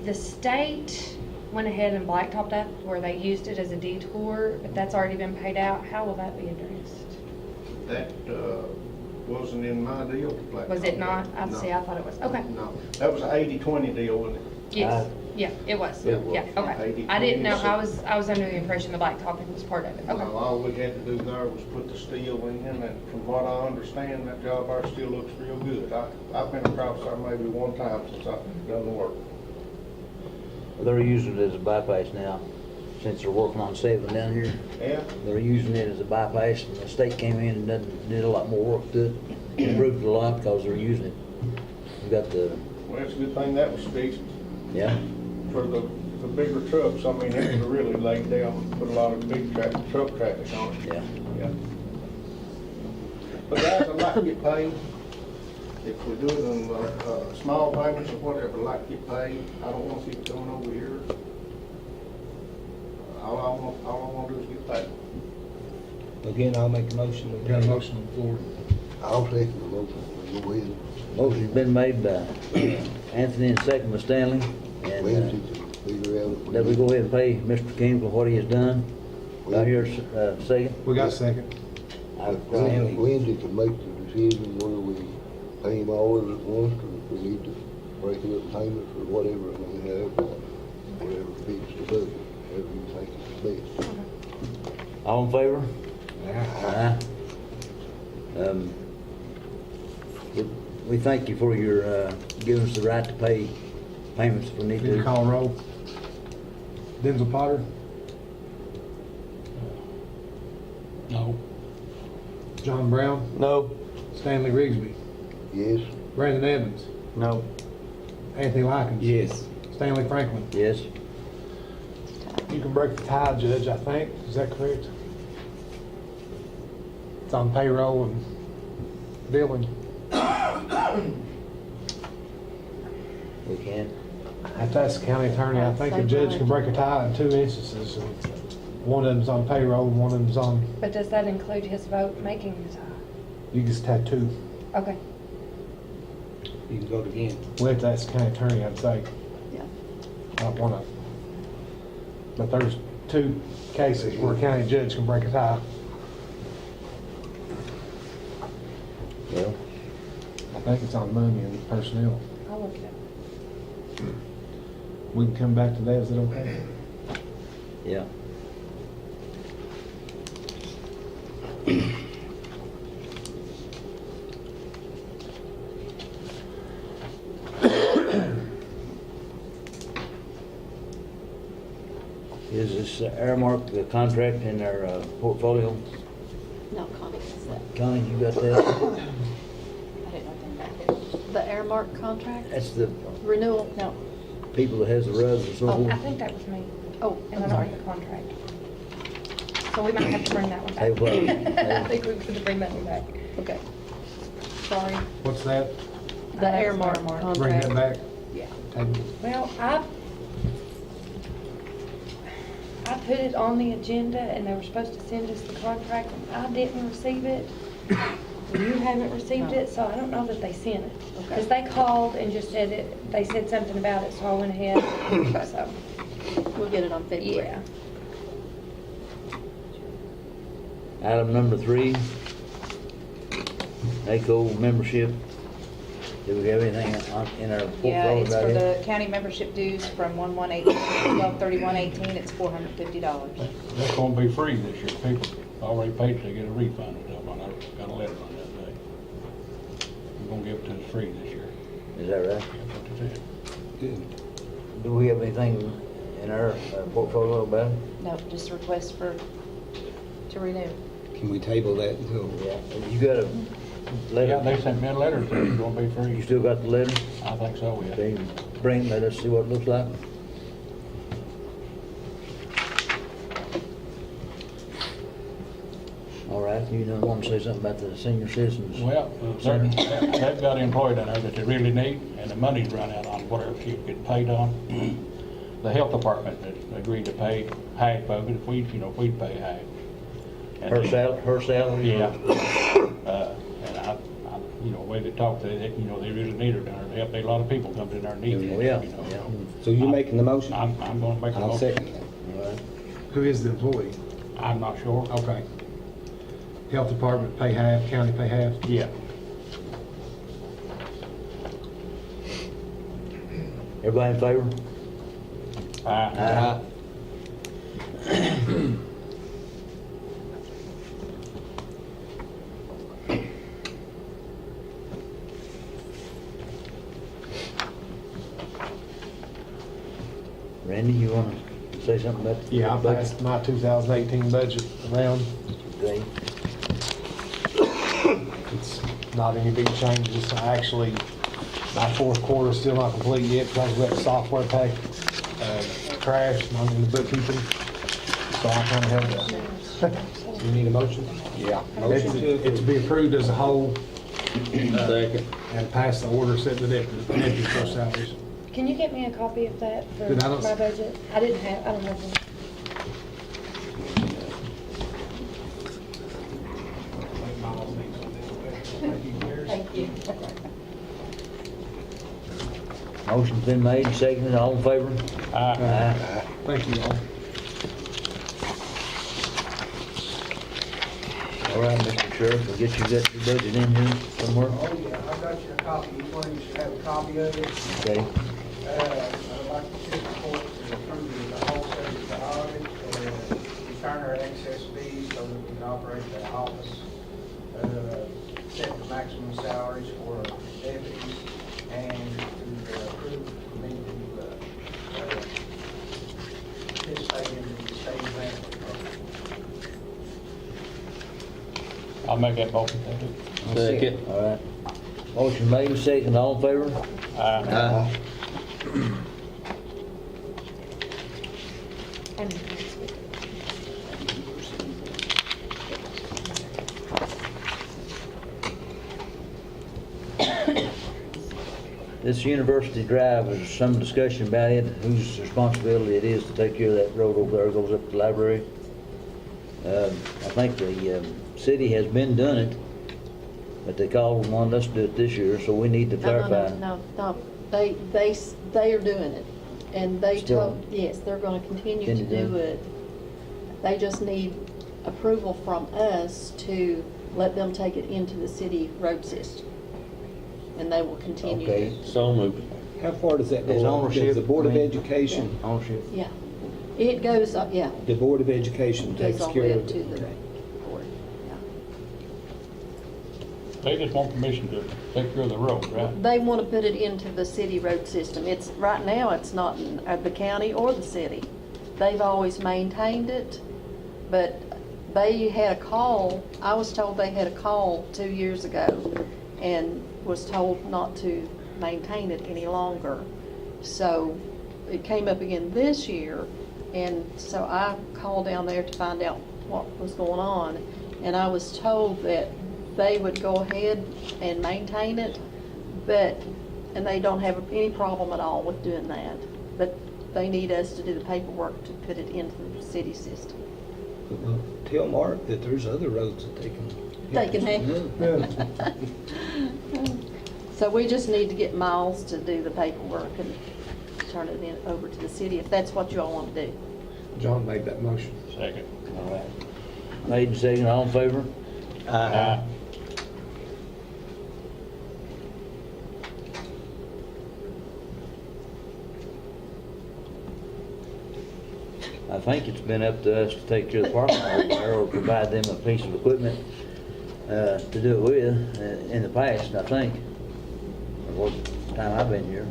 S9: The state went ahead and blacktopped that where they used it as a detour, but that's already been paid out. How will that be addressed?
S12: That wasn't in my deal.
S9: Was it not? I
S12: No.
S9: see, I thought it was. Okay.
S12: No, that was an 80-20 deal, wasn't it?
S9: Yes, yeah, it was.
S2: It was.
S9: Yeah, okay. I didn't know, I was under the impression the blacktopping was part of it.
S12: No,
S9: Okay.
S12: all we had to do there was put the steel in, and from what I understand, that job there still looks real good. I've been across there maybe one time since I've done the work.
S2: They're using it as a bypass now, since they're working on 7 down here.
S12: Yeah,
S2: They're using it as a bypass, and the state came in and did a lot more work to it. Improved it a lot because they're using it. We got the,
S12: well, it's a good thing that was fixed.
S2: Yeah,
S12: for the bigger trucks, I mean, it was really laid down, put a lot of big truck traffic on it.
S2: yeah.
S12: Yeah. But guys, I'd like to get paid. If we do it in small payments or whatever, I'd like to get paid. I don't want to see it coming over here. All I want to do is get paid.
S1: Again, I'll make a motion.
S4: We got a motion on the floor.
S5: I'll second the motion. Go ahead.
S2: Motion's been made by Anthony and second by Stanley.
S5: Wednesday
S2: And
S5: to figure out if
S2: that we go ahead and pay Mr. King for what he has done. Do I hear a second?
S4: We got a second.
S5: Wednesday can make the decision whether we pay him all of it at once, or if we need to break it up payments or whatever, I mean, whatever fits the budget, whatever you think is best.
S2: All in favor?
S4: Yeah.
S2: Aye. We thank you for your, giving us the right to pay payments if we need
S4: Need to
S2: to.
S4: call roll. Denzel Potter,
S6: No.
S4: John Brown,
S10: No.
S4: Stanley Rigsby,
S5: Yes,
S4: Brandon Evans,
S10: No.
S4: Anthony Likens.
S1: Yes.
S4: Stanley Franklin.
S2: Yes?
S4: You can break the tie, Judge, I think. Is that correct? It's on payroll and billing.
S2: We can.
S4: If that's the county attorney, I think a judge can break a tie in 2 instances. One of them's on payroll and one of them's on,
S9: But does that include his vote making the tie?
S4: you just have 2.
S9: Okay.
S1: You can vote again.
S4: Well, if that's the county attorney, I'd say.
S3: Yeah.
S4: I don't wanna. But there's 2 cases where a county judge can break a tie.
S2: Well,
S4: I think it's on money and personnel.
S9: I'll look it up.
S4: We can come back to that, is it okay?
S2: yeah. Is this Airmark, the contract in our portfolio?
S3: No, Connie has that.
S2: Connie, you got that?
S3: I didn't know anything about it. The Airmark contract?
S2: That's the
S3: Renewal? No.
S2: people that has the rugs and so
S3: Oh,
S9: I
S2: forth.
S9: think that was me.
S3: Oh,
S9: And
S3: I'm
S9: then on
S3: sorry.
S9: the contract. So we might have to bring that one
S2: Table
S9: back.
S2: that.
S9: I think we could bring that one back.
S3: Okay.
S9: Sorry.
S4: What's that?
S3: The Airmark contract.
S4: Bring that back?
S3: Yeah.
S4: Table.
S9: Well, I put it on the agenda and they were supposed to send us the contract and I didn't receive it. You haven't received it, so I don't know that they sent it.
S3: Okay.
S9: Because they called and just said it, they said something about it, so I went ahead. So,
S3: We'll get it on February.
S9: yeah.
S2: Item number 3, ACO membership. Do we have anything in our portfolio
S13: Yeah, it's
S2: about
S13: for
S2: it?
S13: the county membership dues from 1/1/18 to 12/31/18, it's $450.
S6: That's gonna be free this year. People already paid to get a refund and stuff on it. I got a letter on that day. We're gonna give it to us free this year.
S2: Is that right?
S6: That's what it said.
S1: Good.
S2: Do we have anything in our portfolio about it?
S13: No, just a request to renew.
S1: Can we table that until?
S2: Yeah. You got a
S6: Yeah, they
S2: letter?
S6: sent me a letter saying it's gonna be
S2: You
S6: free.
S2: still got the letter?
S6: I think so, yeah.
S2: Okay, bring, let us see what it looks like. All right, you don't want to say something about the senior citizens?
S6: Well, they've got an employee down there that they really need, and the money's run out on whatever she's getting paid on. The health department has agreed to pay half of it if we pay half. And
S2: Her
S6: they-
S2: her salary?
S6: Yeah. And I, the way they talk, they really need her down there. They help, a lot of people come in there and need it.
S2: Oh, yeah,
S6: you know.
S2: yeah.
S1: So you're making the motion?
S6: I'm gonna make a
S1: I'll
S6: motion.
S1: second that.
S2: All right.
S4: Who is the employee?
S6: I'm not sure.
S4: Okay. Health department pay half, county pay half?
S6: Yeah.
S2: Everybody in favor?
S6: Aye.
S2: Randy, you want to say something about the
S4: Yeah, I
S2: budget?
S4: passed my 2018 budget around.
S2: Okay.
S4: It's not any big changes. I actually My fourth quarter's still not complete yet because we got the software pack crashed and I'm in the bookkeeping. So I kind of have that. You need a motion?
S1: Yeah. Motion to
S4: It's to be approved as a whole
S2: Second.
S4: and pass the order setting the deputy for salaries.
S9: Can you get me a copy of that for
S4: Did I not-
S9: my budget? I don't have one.
S7: Thank you.
S2: Motion's been made and seconded, all in favor? Aye.
S4: Thank you all.
S2: All right, Mr. Sheriff, I guess you got your budget in here somewhere?
S11: Oh, yeah, I got you a copy, each one of you should have a copy of it.
S2: Okay.
S11: I'd like the city court to approve the whole subject to audit, return our excess fees so that we can operate the office, set the maximum salaries for deputies, and to approve for me to participate in the state grant program.
S6: I'll make that motion.
S2: Second. All right. Motion made and seconded, all in favor? Aye. This University Drive, there's some discussion about it, whose responsibility it is to take care of that road over there, goes up to the library. I think the city has been doing it, but they called and wanted us to do it this year, so we need to clarify.
S3: No, they are doing it, and they
S2: Still-
S3: told, yes, they're gonna continue to
S2: Continue to
S3: do it. They just need approval from us to let them take it into the city road system, and they will continue.
S2: Okay, so moved.
S1: How far does that go?
S2: Is
S1: up?
S2: ownership-
S1: Does the Board of
S2: I mean-
S1: Education,
S2: Ownership.
S3: Yeah, it goes up, yeah,
S1: the Board of Education
S3: goes
S1: takes
S3: all the
S1: care
S3: way
S1: of
S3: up to
S1: it?
S3: the
S1: Okay.
S3: board, yeah.
S6: They just want permission to take care of the road, right?
S3: They want to put it into the city road system. It's, right now, it's not in the county or the city. They've always maintained it, but they had a call, I was told they had a call 2 years ago and was told not to maintain it any longer. So it came up again this year, and so I called down there to find out what was going on, and I was told that they would go ahead and maintain it, and they don't have any problem at all with doing that. But they need us to do the paperwork to put it into the city system.
S1: Well, tell Mark that there's other roads that they can.
S3: They can have. So we just need to get Miles to do the paperwork and turn it in, over to the city, if that's what you all want to do.
S4: John made that motion.
S6: Second.
S2: All right. Made and seconded, all in favor?
S6: Aye.
S2: I think it's been up to us to take care of the parking lot there or provide them a piece of equipment to do it with in the past, I think. Or what time I've been here.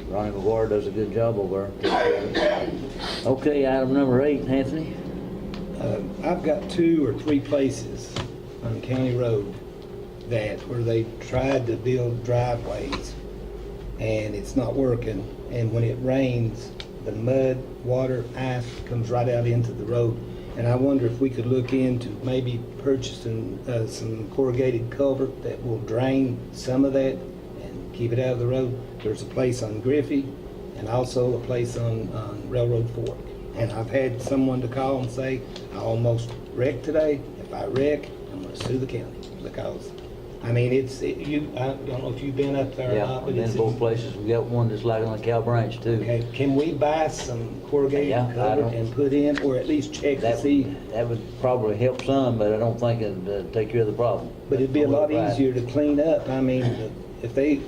S2: Ronnie McGuire does a good job over there. Okay, item number 8, Anthony.
S1: I've got 2 or 3 places on County Road where they tried to build driveways and it's not working. And when it rains, the mud, water, ice comes right out into the road. And I wonder if we could look into maybe purchasing some corrugated culvert that will drain some of that and keep it out of the road. There's a place on Griffey and also a place on Railroad Fork. And I've had someone to call and say, I almost wrecked today. If I wreck, I'm gonna sue the county because, I mean, I don't know if you've been up there or
S2: Yeah,
S1: not,
S2: I've
S1: but
S2: been
S1: it's.
S2: to both places. We got one that's like on the Cow Branch too.
S1: Okay, can we buy some corrugated
S2: Yeah, I
S1: cover
S2: don't-
S1: and put in, or at least check to
S2: That
S1: see?
S2: that would probably help some, but I don't think it'd take care of the problem.
S1: But it'd be a lot
S2: Right.
S1: easier to clean up. I mean, if the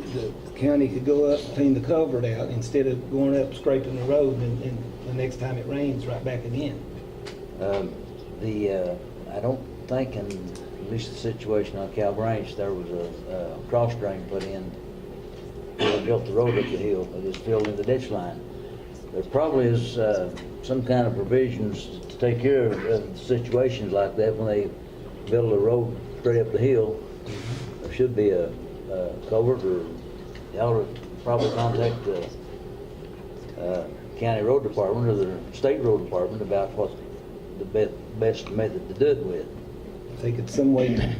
S1: county could go up and clean the culvert out instead of going up scraping the road and the next time it rains, right back again.
S2: I don't think in at least the situation on Cow Branch, there was a cross drain put in. They built the road up the hill, it was filled in the ditch line. There probably is some kind of provisions to take care of situations like that when they build a road straight up the hill there should be a culvert, or you ought to probably contact the county road department or the state road department about what's the best method to do it with.
S1: If they could some way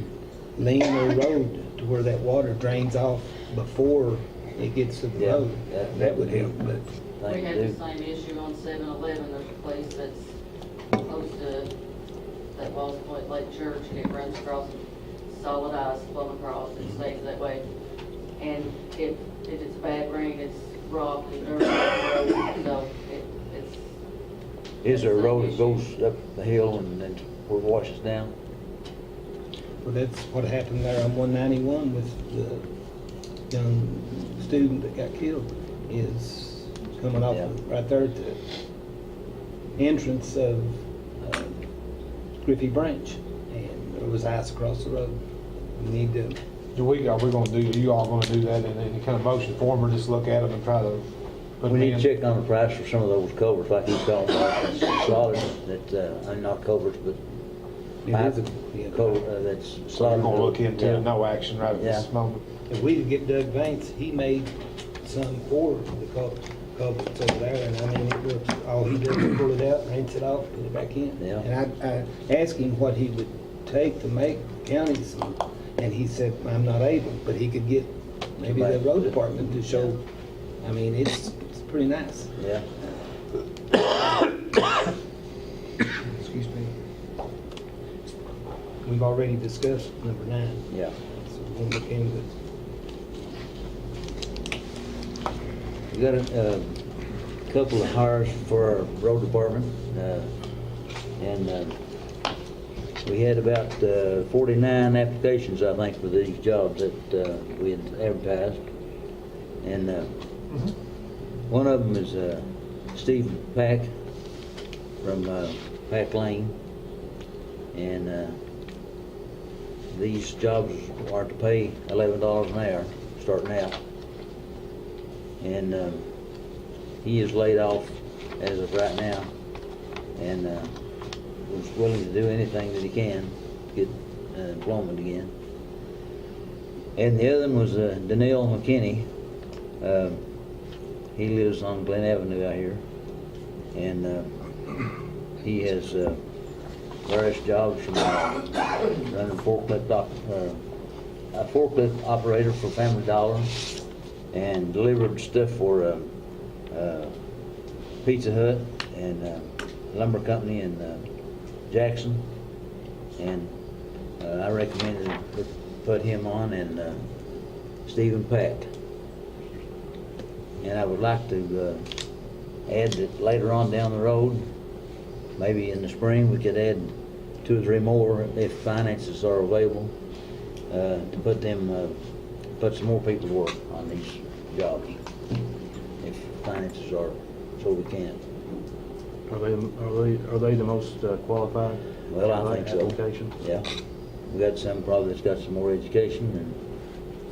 S1: lean their road to where that water drains off before it gets to the
S2: Yeah,
S1: road,
S2: that
S1: that would
S2: would be-
S1: help, but
S14: We
S2: Thing
S14: had
S2: to
S14: the
S2: do.
S14: same issue on 7-Eleven, there's a place that's close to that Walls Point Lake Church, and it runs across solid ice flowing across, it stays that way. And if it's bad rain, it's rock and dirt, so it's.
S2: Is there a
S14: it's
S2: road
S14: an
S2: that
S14: issue.
S2: goes up the hill and then where it washes down?
S1: well, that's what happened there on 191 with the young student that got killed, is coming off
S2: Yeah.
S1: right there at the entrance of Griffey Branch, and there was ice across the road. We need to,
S4: Are we gonna do, you all gonna do that in any kind of motion form, or just look at them and try to put
S2: We
S4: them
S2: need to
S4: in?
S2: check on the price for some of those culverts, like he's talking about, that's slotted, that, not culverts, but
S1: it
S2: pipe,
S1: is a,
S2: culvert, that's
S4: So we're
S2: slotted.
S4: gonna look into
S2: Yeah.
S4: it, no action right at this
S2: Yeah.
S4: moment.
S1: if we could get Doug Vance, he made some for the culverts over there, and I mean, it works. All he does is pull it out, rinse it off, put it back in.
S2: Yeah.
S1: And I asked him what he would take to make counties, and he said, I'm not able, but he could get maybe the road department to show, I mean, it's pretty nice.
S2: Yeah,
S1: Excuse me. We've already discussed number 9,
S2: yeah.
S1: so we're gonna look into it.
S2: We got a couple of hires for our road department, and we had about 49 applications, I think, for these jobs that we had advertised. And one of them is Steve Pack from Pack Lane. And these jobs are to pay $11 an hour, starting out. And he is laid off as of right now, and was willing to do anything that he can to get employment again. And the other one was Danielle McKinney. He lives on Glen Avenue out here, and he has various jobs from running a forklift operator for Family Dollar, and delivered stuff for Pizza Hut and lumber company in Jackson. And I recommended to put him on, and Stephen Pack. And I would like to add that later on down the road, maybe in the spring, we could add 2 or 3 more if finances are available, to put some more people to work on these jobs, if finances are, so we can.
S15: Are they the most qualified?
S2: Well, I think so.
S15: Application?
S2: Yeah. We got some probably that's got some more education, and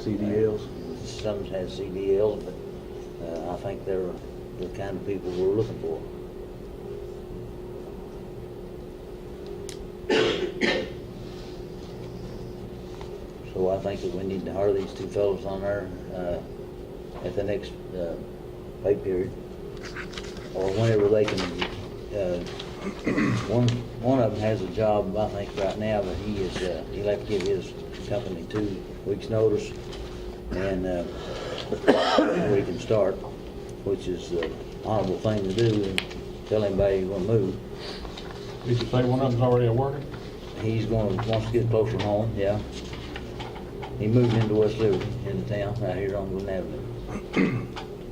S15: CDLs?
S2: some has CDLs, but I think they're the kind of people we're looking for. So I think that we need to hire these 2 fellows on there at the next pay period, or whenever they can. One of them has a job, I think, right now, but he'll have to give his company 2 weeks' notice, and we can start, which is the honorable thing to do, and tell anybody you want to move.
S6: Did you say one of them's already working?
S2: He's wants to get closer home, yeah. He moved into West Liberty, into town, right here on Glen Avenue.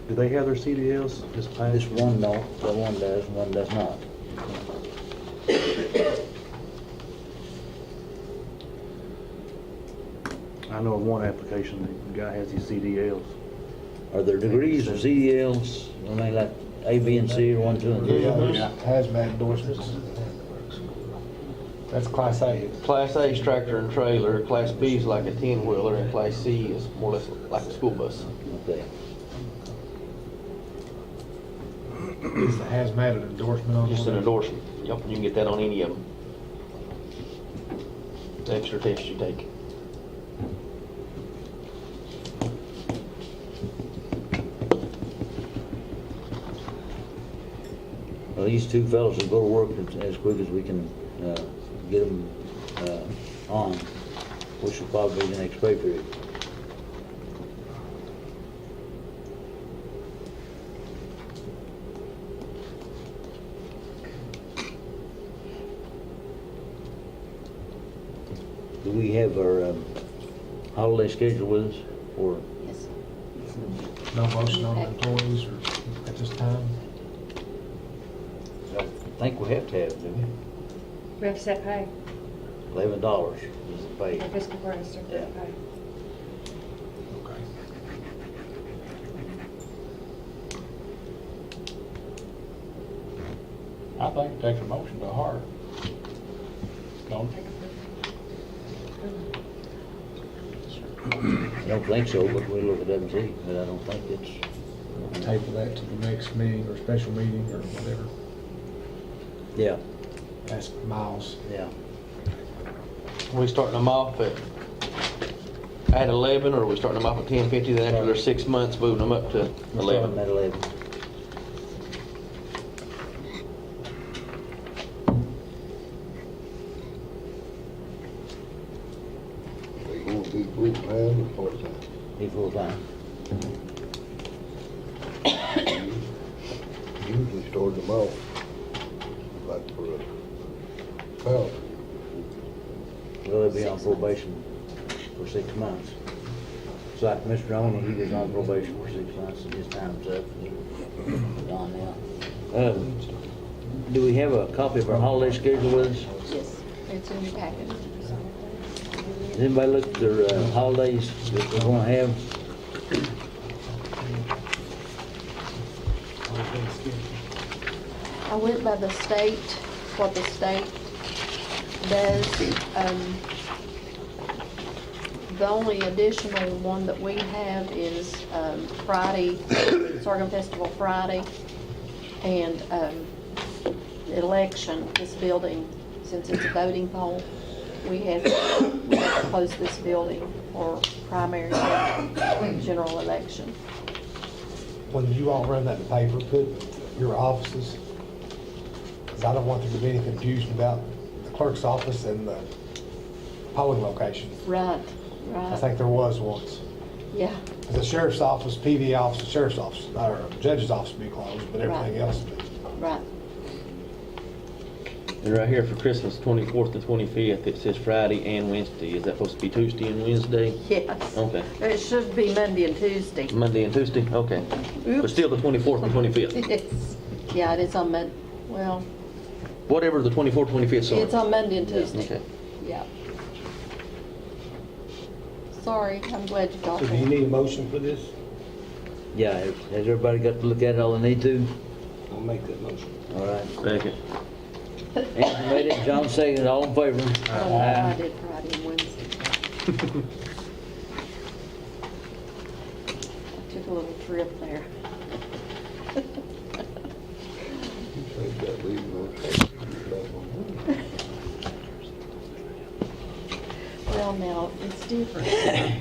S15: Do they have their CDLs just passed?
S2: This one don't, the one does, one does not.
S15: I know of one application, the guy has his CDLs.
S2: Are there degrees of CDLs, I mean, like A, B, and C, or 1, 2, and 3?
S4: Yeah, hazmat endorsements. That's Class A.
S10: Class A is tractor and trailer, Class B is like a 10-wheeler, and Class C is more or less like a school bus.
S2: Okay.
S4: Is the hazmat an endorsement on
S10: Just an
S4: one?
S10: endorsement. Yep, you can get that on any of them. The extra test you take.
S2: Well, these two fellows will go to work as quick as we can get them on, which will probably be the next pay period. Do we have our holiday schedule with us, or?
S13: Yes.
S4: No motion on the employees or at this time?
S2: I think we have to have, do we?
S9: We have set pay.
S2: $11 is the pay.
S9: Our fiscal register set pay.
S4: Okay.
S6: I think it takes a motion to heart. Don't it?
S2: I don't think so, but we'll look at that and see, but I don't think it's.
S4: Table that to the next meeting or special meeting or whatever.
S2: Yeah,
S4: Ask Miles.
S2: yeah.
S10: We starting them off at 11, or are we starting them off at 10:50, then after their 6 months, moving them up to
S2: We'll start
S10: 11?
S2: them at 11.
S5: They gonna be full-time or part-time?
S2: Be full-time.
S5: Usually start them off like for a salary.
S2: Well, they'll be on probation for 6 months. It's like Mr. Oney, he was on probation for 6 months and his time's up. He's gone now. Do we have a copy of our holiday schedule with us?
S13: Yes, it's in your packet.
S2: Has anybody looked at their holidays that they're gonna have?
S3: I went by the state, what the state does. The only additional one that we have is Friday, Sorghum Festival Friday, and election, this building, since it's a voting poll, we have to close this building for primary and general election.
S4: When you all run that in the paper, put your offices, because I don't want there to be any confusion about the clerk's office and the polling location.
S3: Right,
S4: I
S3: right,
S4: think there was once.
S3: yeah,
S4: The sheriff's office, PD office, the sheriff's office, or judge's office would be closed, but everything else would be.
S3: right.
S10: And right here for Christmas, 24th to 25th, it says Friday and Wednesday. Is that supposed to be Tuesday and Wednesday?
S3: Yes.
S10: Okay.
S3: It should be Monday and Tuesday.
S10: Monday and Tuesday? Okay. But
S3: Oops.
S10: still the 24th and 25th.
S3: Yes. Yeah, it is on well,
S10: Whatever the 24th, 25th, sorry.
S3: it's on Monday and Tuesday.
S10: Okay.
S3: Yeah. Sorry, I'm glad you got
S1: So do you
S3: that.
S1: need a motion for this?
S2: Yeah, has everybody got to look at it all they need to?
S1: I'll make that motion.
S2: All right.
S10: Second.
S2: Anthony made it, John seconded, all in favor?
S3: I did Friday and Wednesday. I took a little trip there.
S5: You say that leaving on Saturday, back on Monday.
S3: Well, now, it's different.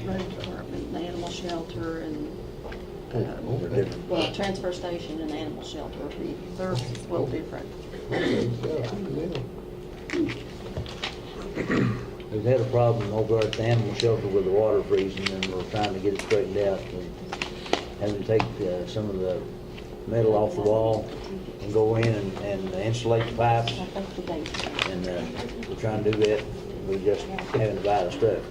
S3: Road department, and animal shelter, and,
S2: They're different.
S3: well, transfer station and animal shelter, they're a little different.
S2: We've had a problem over at the animal shelter with the water freezing, and we're trying to get it straightened out. And having to take some of the metal off the wall and go in and insulate the pipes,
S3: I think the date's
S2: and we're trying to do that. We're just having to buy the stuff.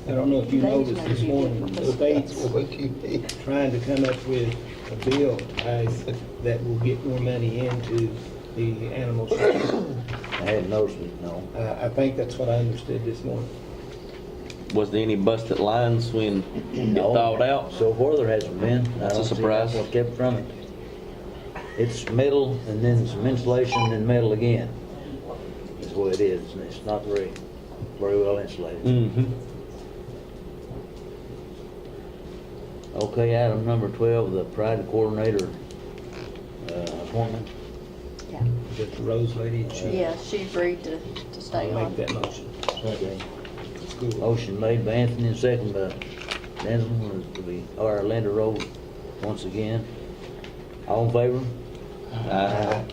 S1: I don't know if you noticed this morning, the state's
S5: What you need.
S1: trying to come up with a bill, guys, that will get more money into the animal shelter.
S2: I hadn't noticed it, no.
S1: I think that's what I understood this morning.
S10: Was there any busted lines when it
S2: No.
S10: thawed out?
S2: So far, there hasn't been.
S10: That's a
S2: I don't see
S10: surprise.
S2: What kept from it. It's metal and then some insulation and metal again. Is the way it is, and it's not very well insulated.
S10: Mm-hmm.
S2: Okay, item number 12, the Pride Coordinator appointment.
S3: Yeah,
S1: Is that the Rose lady?
S3: yeah, she agreed to stay
S1: I'll
S3: on.
S1: make that motion.
S2: Okay.
S1: It's good.
S2: Motion made by Anthony and second by Denzel to be, or Linda Rose once again. All in favor?
S10: Aye.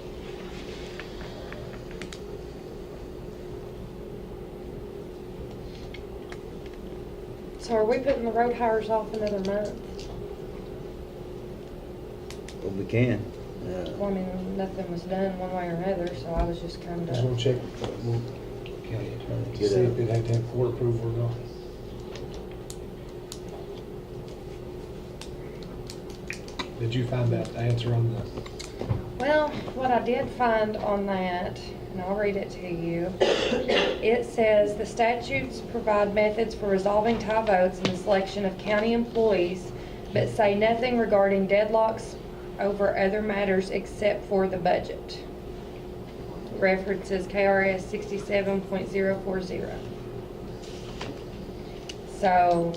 S9: So are we putting the road hires off another month?
S2: Well, we can.
S9: Well, I mean, nothing was done one way or another, so I was just kind
S4: Just wanna
S9: of,
S4: check, we'll
S1: County attorney.
S4: see if it had to have court approval or not. Did you find that answer on the?
S9: well, what I did find on that, and I'll read it to you. It says, the statutes provide methods for resolving tie votes in the selection of county employees, but say nothing regarding deadlocks over other matters except for the budget. References KRS 67.040. So,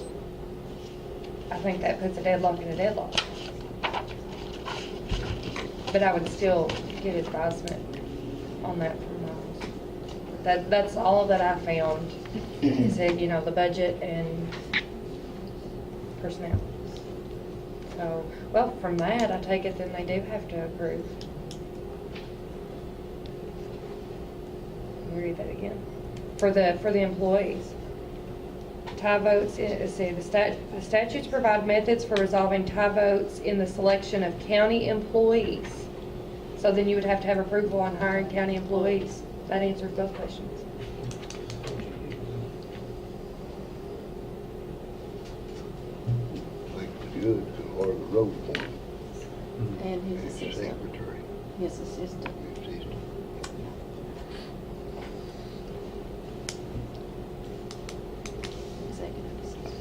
S9: I think that puts a deadlock in a deadlock. But I would still get advisement on that from Miles. That's all that I found. He said, you know, the budget and personnel. So, well, from that, I take it then they do have to approve. Let me read that again. For the employees. Tie votes, see, the statutes provide methods for resolving tie votes in the selection of county employees. So then you would have to have approval on hiring county employees. That answers both questions.
S5: I think the judge can order the road appointment.
S3: And his
S5: His
S3: assistant.
S5: secretary,
S3: His assistant.
S5: his assistant.
S3: Executive assistant.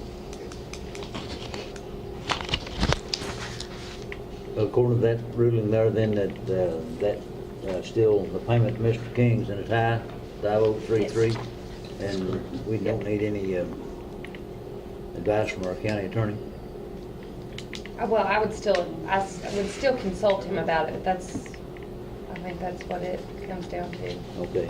S2: According to that ruling there, then still the payment to Mr. King's in a tie, 5033, and we don't need any advice from our county attorney.
S9: Well, I would still consult him about it. I think that's what it comes down to.
S2: Okay.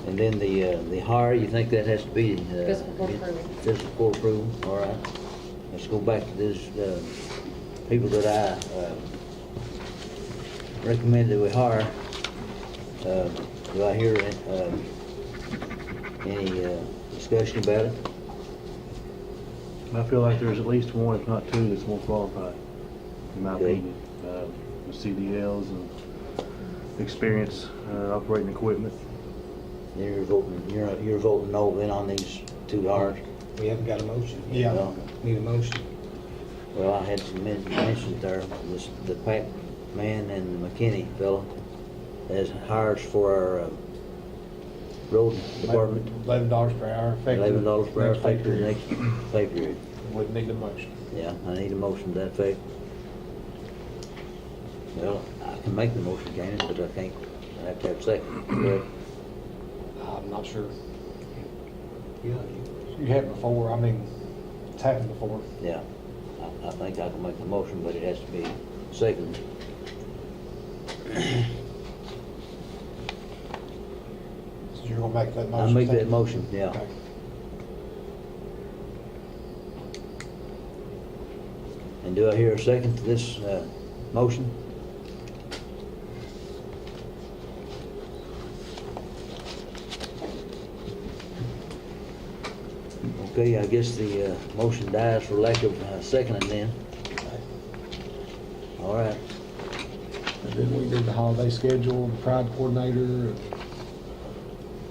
S2: And then the hire, you think that has to be?
S9: Fiscal court approval.
S2: Fiscal court approval, all right. Let's go back to this, people that I recommend that we hire. Do I hear any discussion about it?
S15: I feel like there's at least one, if not two, that's more qualified, in my
S2: Okay.
S15: opinion. With CDLs and experience operating equipment.
S2: Then you're voting no then on these two hires?
S1: We haven't got a motion.
S4: Yeah.
S2: Well,
S1: Need a motion.
S2: Well, I had some mentions there, the Pac man and the McKinney fellow as hires for our road department.
S4: $11 per hour. effective
S2: $11 per hour,
S4: next pay
S2: effective
S4: period.
S2: next pay period.
S4: Wouldn't need a motion.
S2: Yeah, I need a motion to that effect. Well, I can make the motion, can't I? But I can't, I have to have a second, correct?
S4: I'm not sure.
S1: Yeah.
S4: You had it before, I mean, it's happened before.
S2: Yeah, I think I can make the motion, but it has to be seconded.
S4: So you're gonna make that motion?
S2: I'll make that
S4: Ted?
S2: motion, yeah.
S4: Okay.
S2: And do I hear a second to this motion? Okay, I guess the motion dies for lack of seconding then. All right.
S4: And then we did the holiday schedule, the pride coordinator.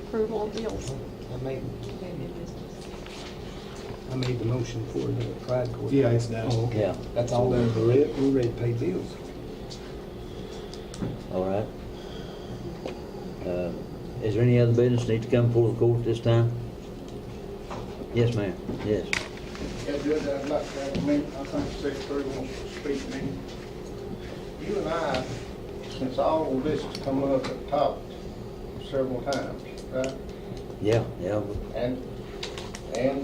S3: Approval of bills.
S1: I made the motion for the pride court.
S4: Yeah, it's done.
S1: Oh, okay.
S2: Yeah,
S4: That's all done.
S1: We're ready to pay bills.
S2: all right. Is there any other business need to come before the court this time? Yes, ma'am, yes.
S12: Yeah, Judge, I'd like to recommend, I think the secretary wants to speak to me. You and I, since all of this has come up at the top several times, right?
S2: Yeah,
S12: And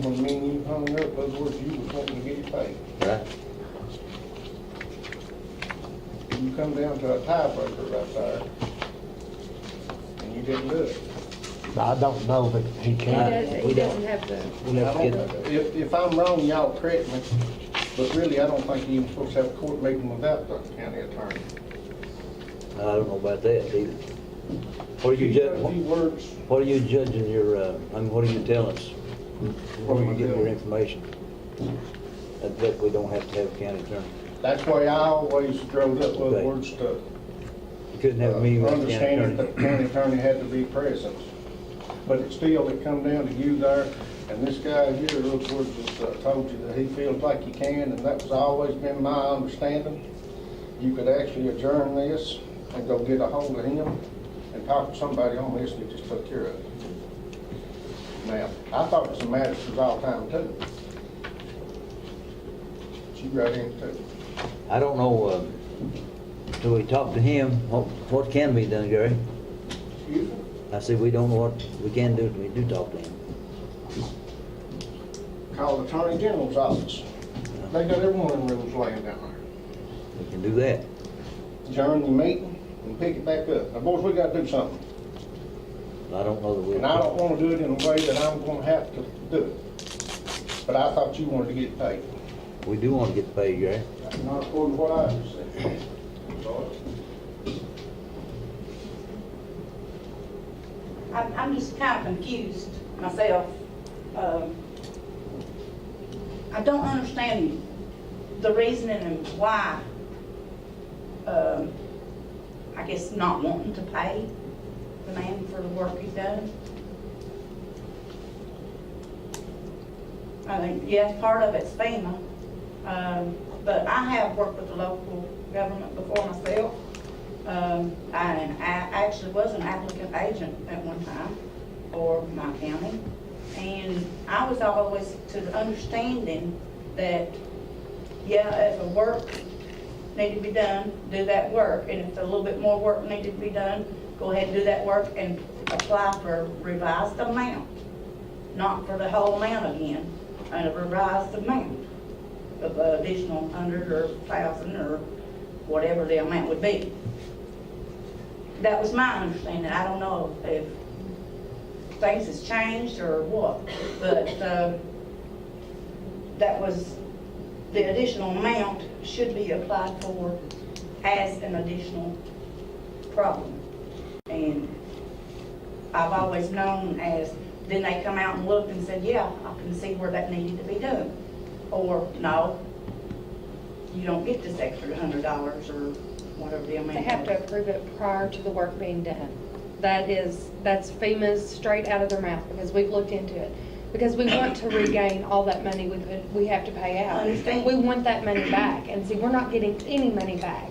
S12: when me and you hung up, those words, you was wanting to get it paid.
S2: right.
S12: You come down to a tiebreaker right there, and you didn't do it.
S4: I don't know that he can.
S9: He doesn't have the,
S2: We'll have to
S12: I
S2: get,
S12: don't- If I'm wrong, y'all correct me, but really, I don't think you're even supposed to have a court meeting without the county attorney.
S2: I don't know about that either. What are you
S12: He's got a few words.
S2: what are you judging your, what are you telling us? Where you get your information? That we don't have to have a county attorney.
S12: That's the way I always drove up with
S2: Okay.
S12: word stuff.
S2: You couldn't have a meeting with the county
S12: Understanding that the
S2: attorney.
S12: county attorney had to be present. But it still, it come down to you there, and this guy here, Rookwood, just told you that he feels like he can, and that was always been my understanding. You could actually adjourn this and go get a hold of him and talk to somebody on this, and he just took care of it. Now, I thought it was a matter for all time too. She got into it.
S2: I don't know, till we talk to him, what can be done, Gary?
S12: Excuse me?
S2: I said, we don't know what we can do till we do talk to him.
S12: Call the Attorney General's office. They got every one of them rules laying down there.
S2: We can do that.
S12: Adjourn the meeting and pick it back up. Now, boys, we gotta do something.
S2: I don't know that we.
S12: And I don't wanna do it in a way that I'm gonna have to do it. But I thought you wanted to get paid.
S2: We do want to get paid, Gary.
S12: Not according to what I just said.
S3: I'm just kind of confused myself. I don't understand the reasoning and why, I guess not wanting to pay the man for the work he's done. I think, yes, part of it's FEMA, but I have worked with the local government before myself. I actually was an applicant agent at one time for my county. And I was always to the understanding that, yeah, if a work needed to be done, do that work. And if a little bit more work needed to be done, go ahead and do that work and apply for a revised amount. Not for the whole amount again, and a revised amount of additional 100 or 1,000 or whatever the amount would be. That was my understanding. I don't know if things has changed or what, but that was, the additional amount should be applied for as an additional problem. And I've always known as, then they come out and looked and said, yeah, I can see where that needed to be done. Or, no, you don't get this extra $100 or whatever the amount is.
S9: They have to approve it prior to the work being done. That's FEMA's straight out of their mouth, because we've looked into it. Because we want to regain all that money we have to pay out.
S3: I understand.
S9: We want that money back, and see, we're not getting any money back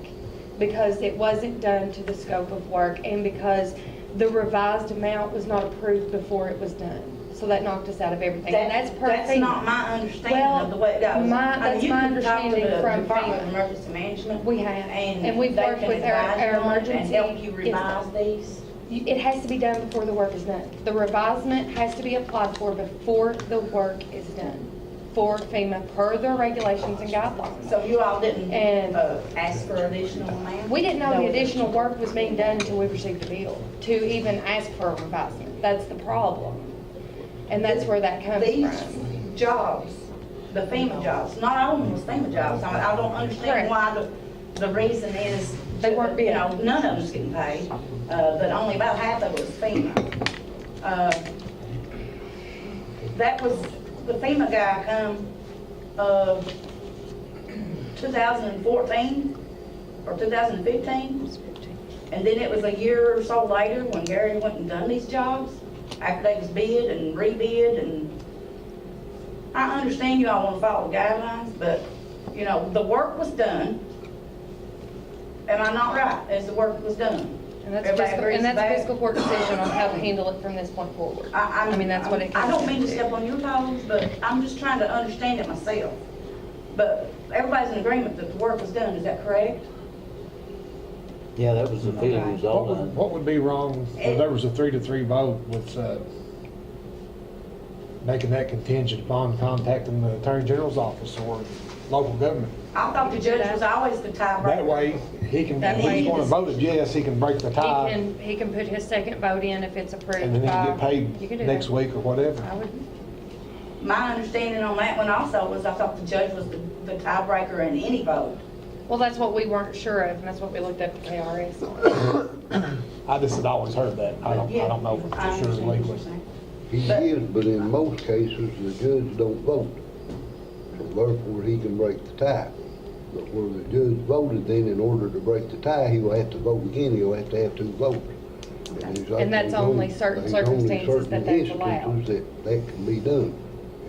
S9: because it wasn't done to the scope of work and because the revised amount was not approved before it was done. So that knocked us out of everything, and that's per
S3: That's
S9: FEMA.
S3: not my understanding of the way it goes.
S9: That's
S3: You
S9: my
S3: can talk to
S9: understanding
S3: the
S9: from
S3: Department of
S9: FEMA.
S3: Emergency Management.
S9: We have, and we've
S3: they
S9: worked
S3: can
S9: with our
S3: advise you on it
S9: emergency.
S3: and help you revise these.
S9: It has to be done before the work is done. The revisement has to be applied for before the work is done for FEMA per their regulations and guidelines.
S3: So you all didn't
S9: And-
S3: ask for additional amount?
S9: We didn't know
S3: No.
S9: the additional work was being done until we received the bill to even ask for a revisement. That's the problem. And that's where that comes
S3: These
S9: from.
S3: jobs, the FEMA jobs, not all of them was FEMA jobs. I don't understand
S9: Correct.
S3: why the reason is,
S9: They weren't being-
S3: none of them's getting paid, but only about half of it was FEMA. That was, the FEMA guy come, 2014 or 2015. And then it was a year or so later when Gary went and done these jobs, after they was bid and rebid, and I understand you all want to follow guidelines, but, the work was done. Am I not right, as the work was done?
S9: And that's
S3: Everybody
S9: fiscal,
S3: agrees
S9: and
S3: with
S9: that's
S3: that?
S9: fiscal court decision on how to handle it from this point forward. I mean, that's what it
S3: I
S9: comes
S3: don't mean to
S9: down
S3: step on your toes, but I'm just trying to understand it myself. But everybody's in agreement that the work was done, is that correct?
S2: Yeah, that was the feeling it was all done.
S4: What would be wrong if there was a 3-3 vote with making that contingent upon contacting the Attorney General's office or local government?
S3: I thought the judge was always the tiebreaker.
S4: That way, he can,
S9: That
S4: if
S9: way
S4: he's going to
S9: he's-
S4: vote yes, he can break the tie,
S9: He can put his second vote in if it's approved.
S4: and then he can get
S9: You can
S4: paid
S9: do
S4: next
S9: that.
S4: week or whatever.
S9: I would,
S3: My understanding on that one also was I thought the judge was the tiebreaker in any vote.
S9: Well, that's what we weren't sure of, and that's what we looked up the KRS on.
S4: I just had always heard that. I don't know for
S3: I
S4: sure
S3: understand what
S4: legally.
S3: you're saying.
S5: He is, but in most cases, the judge don't vote. So therefore, he can break the tie. But where the judge voted, then in order to break the tie, he will have to vote again, he'll have to have 2 votes.
S9: And that's only certain circumstances that that's allowed.
S5: That can be done.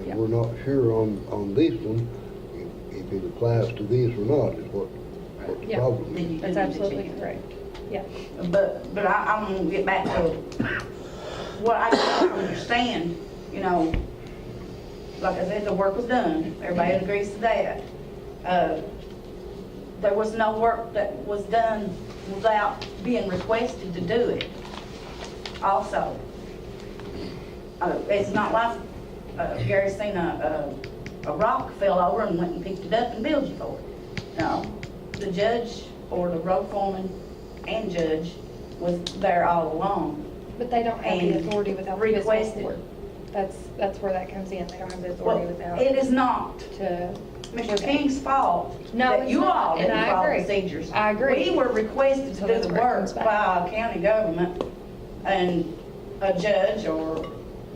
S9: Yeah.
S5: And we're not sure on this one, if it applies to this or not, is what the
S9: Yeah.
S5: problem
S3: Then
S5: is.
S3: you do
S9: That's
S3: need to
S9: absolutely
S3: check.
S9: correct. Yeah.
S3: But I want to get back to what I don't understand, you know, like I said, the work was done, everybody agrees to that. There was no work that was done without being requested to do it also. It's not like Gary seen a rock fell over and went and picked it up and billed you for it. No, the judge or the road foreman and judge was there all along.
S9: But they don't have the
S3: And
S9: authority without the fiscal
S3: requested.
S9: court. That's where that comes in. They don't have the authority
S3: Well,
S9: without
S3: it is not
S9: to.
S3: Mr. King's fault
S9: No,
S3: that
S9: it's
S3: you
S9: not,
S3: all
S9: and
S3: didn't
S9: I
S3: follow
S9: agree.
S3: procedures.
S9: I agree.
S3: We were requested to
S9: So
S3: do
S9: that's
S3: the
S9: where it
S3: work
S9: comes back.
S3: by our county government, and a judge or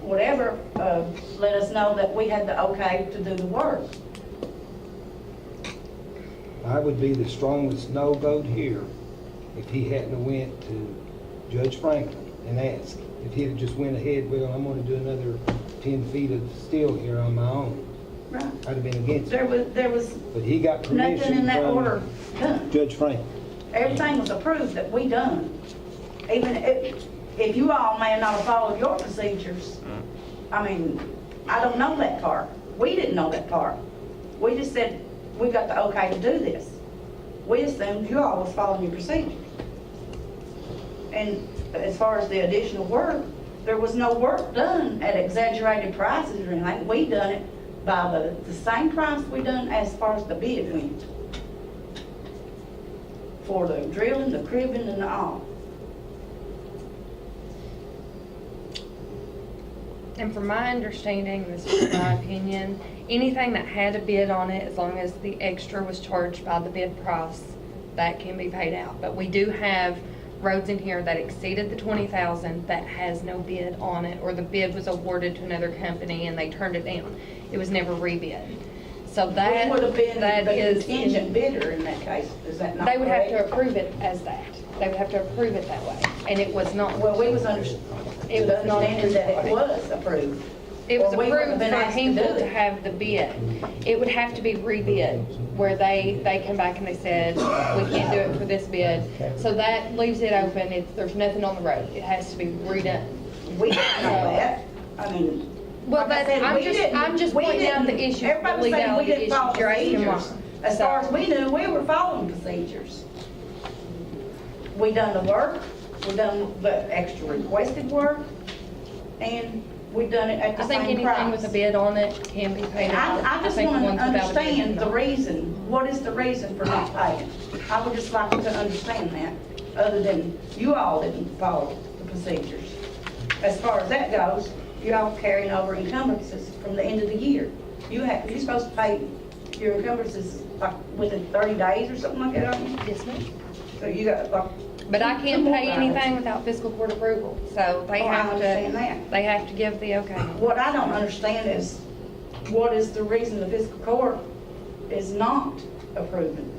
S3: whatever let us know that we had the okay to do the work.
S1: I would be the strongest no vote here if he hadn't went to Judge Franklin and asked. If he'd have just went ahead, well, I'm gonna do another 10 feet of steel here on my own,
S3: Right.
S1: I'd have been against
S3: There
S1: it.
S3: was
S1: But he got
S3: nothing
S1: permission
S3: in that order
S1: from
S3: done.
S1: Judge Franklin.
S3: Everything was approved that we done. Even if you all may not have followed your procedures, I mean, I don't know that part. We didn't know that part. We just said, we got the okay to do this. We assumed you all was following your procedures. And as far as the additional work, there was no work done at exaggerated prices or anything. We done it by the same price we done as far as the bid went. For the drilling, the cribbing, and all.
S9: And from my understanding, this is my opinion, anything that had a bid on it, as long as the extra was charged by the bid price, that can be paid out. But we do have roads in here that exceeded the 20,000 that has no bid on it, or the bid was awarded to another company and they turned it down. It was never rebid. So that,
S3: We would have been
S9: that
S3: the
S9: is.
S3: contingent bidder in that case, is that not
S9: They would have to
S3: correct?
S9: approve it as that. They would have to approve it that way, and it was not.
S3: Well, we was
S9: It was not
S3: understanding that it was approved.
S9: It was
S3: Or we wouldn't
S9: approved
S3: have been
S9: for
S3: asked to
S9: Hinkle
S3: do
S9: to
S3: it.
S9: have the bid. It would have to be rebid, where they come back and they said, we can't do it for this bid. So that leaves it open, there's nothing on the road, it has to be redone.
S3: We didn't know that. I mean.
S9: Well,
S3: like I
S9: that's,
S3: said,
S9: I'm
S3: we
S9: just,
S3: didn't-
S9: I'm just
S3: we
S9: pointing out the
S3: didn't-
S9: issues, the
S3: everybody saying we
S9: legality
S3: didn't follow
S9: issues, you're asking why.
S3: procedures. As far as we knew, we were following procedures. We done the work, we done the extra requested work, and we done it at
S9: I
S3: the
S9: think
S3: same
S9: anything with
S3: price.
S9: a bid on it can be paid out.
S3: I just
S9: think
S3: want to
S9: ones without a bid
S3: understand the
S9: cannot.
S3: reason, what is the reason for not paying? I would just like to understand that, other than you all didn't follow the procedures. As far as that goes, you all carrying over encumbrances from the end of the year. You're supposed to pay your encumbrances like within 30 days or something like that, aren't you?
S9: Yes, ma'am.
S3: So you got like.
S9: But I can't
S3: some more
S9: pay
S3: items.
S9: anything without fiscal court approval, so they
S3: Oh, I
S9: have
S3: understand that.
S9: to, they have to give the okay.
S3: What I don't understand is, what is the reason the fiscal court is not approving?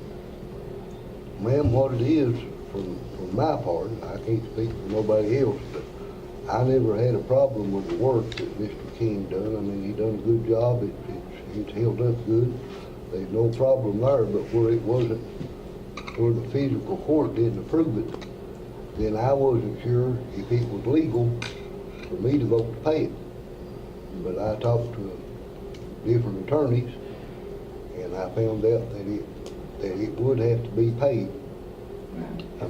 S5: Ma'am, what it is, from my part, I can't speak for nobody else, but I never had a problem with the work that Mr. King done. I mean, he done a good job, it's held up good. There's no problem there, but where it wasn't, where the fiscal court didn't approve it, then I wasn't sure if it was legal for me to vote to pay it. But I talked to different attorneys, and I found out that it would have to be paid.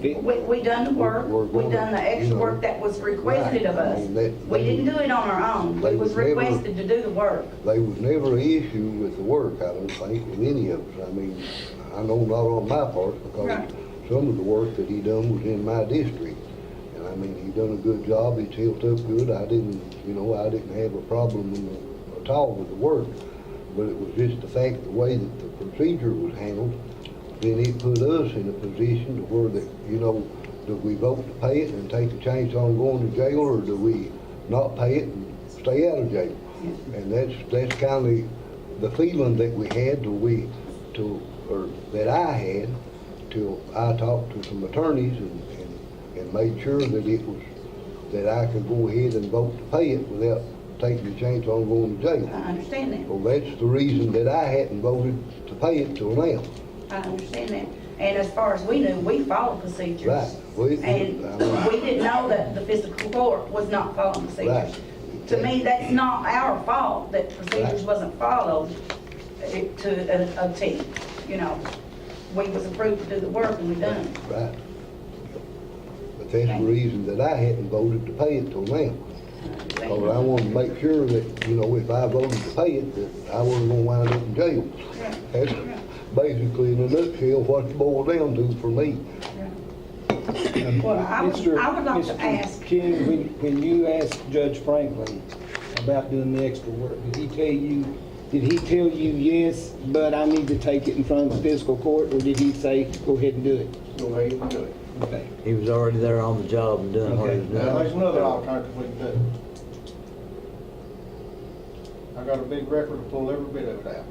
S3: We done the work, we done the extra work that was requested of us. We didn't do it on our own, we was requested to do the work.
S5: There was never an issue with the work, I don't think, with any of us. I mean, I know not on my part, because
S3: Right.
S5: some of the work that he done was in my district. And I mean, he done a good job, it's held up good. I didn't have a problem at all with the work. But it was just the fact, the way that the procedure was handled, then it put us in a position to where that, you know, do we vote to pay it and take a chance on going to jail, or do we not pay it and stay out of jail? And that's kind of the feeling that we had or that I had till I talked to some attorneys and made sure that it was, that I could go ahead and vote to pay it without taking a chance on going to jail.
S7: I understand that.
S5: Well, that's the reason that I hadn't voted to pay it till now.
S7: I understand that. And as far as we knew, we followed procedures.
S5: Right.
S7: And we didn't know that the fiscal court was not following procedures.
S5: Right.
S7: To me, that's not our fault that procedures
S5: Right.
S7: wasn't followed to a T. You know, we was approved to do the work and we done it.
S5: Right. But that's the reason that I hadn't voted to pay it till now. Because I wanted to make sure that, you know, if I voted to pay it, that I wasn't gonna wind up in jail. That's basically, in a nutshell, what it boiled down to for me.
S7: Well, I would like to ask.
S1: King, when you asked Judge Franklin about doing the extra work, did he tell you, yes, but I need to take it in front of the fiscal court, or did he say, go ahead and do it?
S12: Go ahead and do it.
S1: Okay.
S2: He was already there on the job and doing what he was
S12: Now, there's
S2: doing.
S12: another alternative we can do. I got a big record to pull every bit of it out.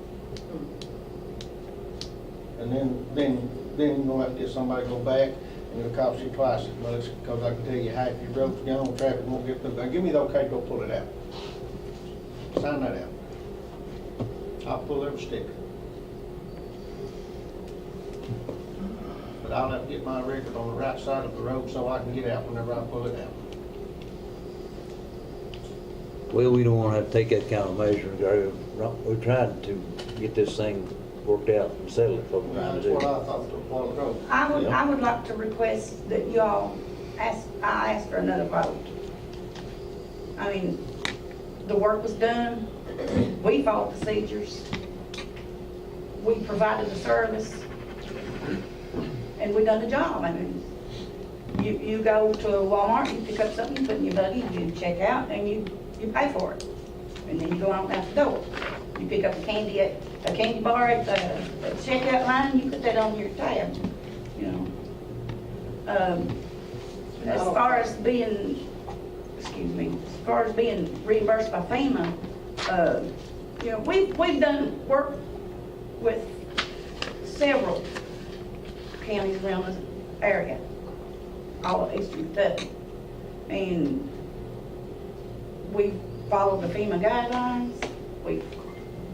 S12: And then you're gonna have to get somebody to go back, and it'll cost you twice as much, because I can tell you half your road's gone, traffic won't get through. Now, give me the okay to go pull it out. Sign that out. I'll pull every sticker. But I'll have to get my record on the right side of the road so I can get out whenever I pull it out.
S2: Well, we don't wanna have to take that kind of measure, Gary. We're trying to get this thing worked out and settle it, what we're trying to
S12: That's
S2: do.
S12: what I thought a while ago.
S7: I would like to request that y'all I ask for another vote. I mean, the work was done, we followed procedures, we provided the service, and we done the job. I mean, you go to Walmart, you pick up something, you put in your buggy, you check out, and you pay for it. And then you go out the door. You pick up a candy bar at the checkout line, you put that on your tab, you know. As far as being reimbursed by FEMA, you know, we've done work with several counties around this area, all of Eastern Kentucky. And we've followed the FEMA guidelines, we've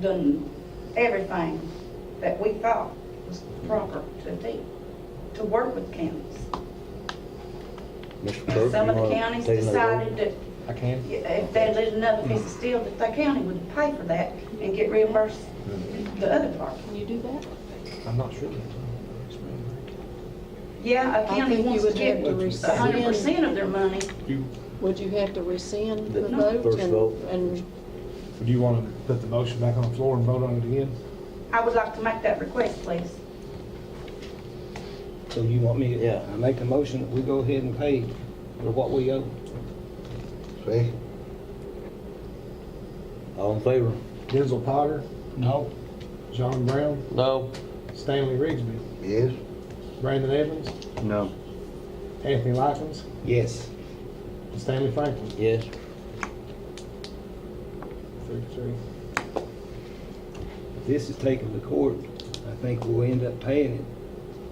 S7: done everything that we thought was proper to work with counties.
S2: Mr. Clerk,
S7: Some
S2: you
S7: of the
S2: wanna
S7: counties
S2: take another vote?
S7: decided that
S4: I can.
S7: if they lit another piece of steel, that the county would pay for that and get reimbursed the other part.
S3: Can you do that?
S4: I'm not sure.
S7: Yeah, a
S3: I
S7: county
S3: think you
S7: wants to
S3: would have
S7: give
S3: to
S7: 100% of their money.
S3: Would you have to rescind
S2: The
S3: the vote?
S2: first vote.
S3: And
S4: Do you want to put the motion back on the floor and vote on it again?
S7: I would like to make that request, please.
S1: So you want me
S2: Yeah.
S1: to make a motion that we go ahead and pay for what we owe?
S5: See?
S2: All in favor?
S4: Denzel Potter,
S6: No.
S4: John Brown,
S10: No.
S4: Stanley Rigsby,
S5: Yes?
S4: Brandon Evans,
S15: No.
S4: Anthony Likens,
S1: Yes.
S4: and Stanley Franklin.
S2: Yes.
S4: 3-3.
S1: If this is taken to court, I think we'll end up paying it,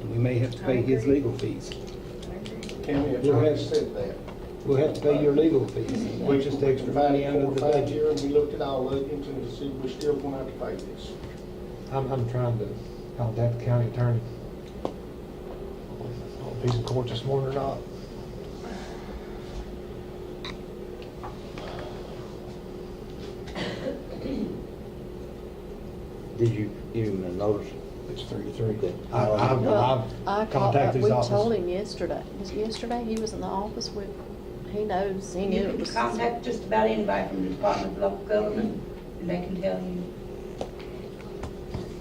S1: and we may have to pay his legal fees.
S12: County
S1: We'll
S12: attorney
S1: have-
S12: said that.
S1: We'll have to pay your legal fees,
S12: We
S1: not just extra money under the budget.
S12: year, and we looked at all of it, and to see if we're still gonna have to pay this.
S4: I'm trying to contact the county attorney. I don't know if he's in court this morning or not.
S2: Did you even notice?
S4: It's 3-3.
S2: Okay.
S3: well,
S4: I've contacted
S3: we
S4: his office.
S3: told him yesterday. Was it yesterday? He was in the office with, he knows, he knew
S7: You
S3: it
S7: can
S3: was.
S7: contact just about anybody from the Department of Local Government, and they can tell you.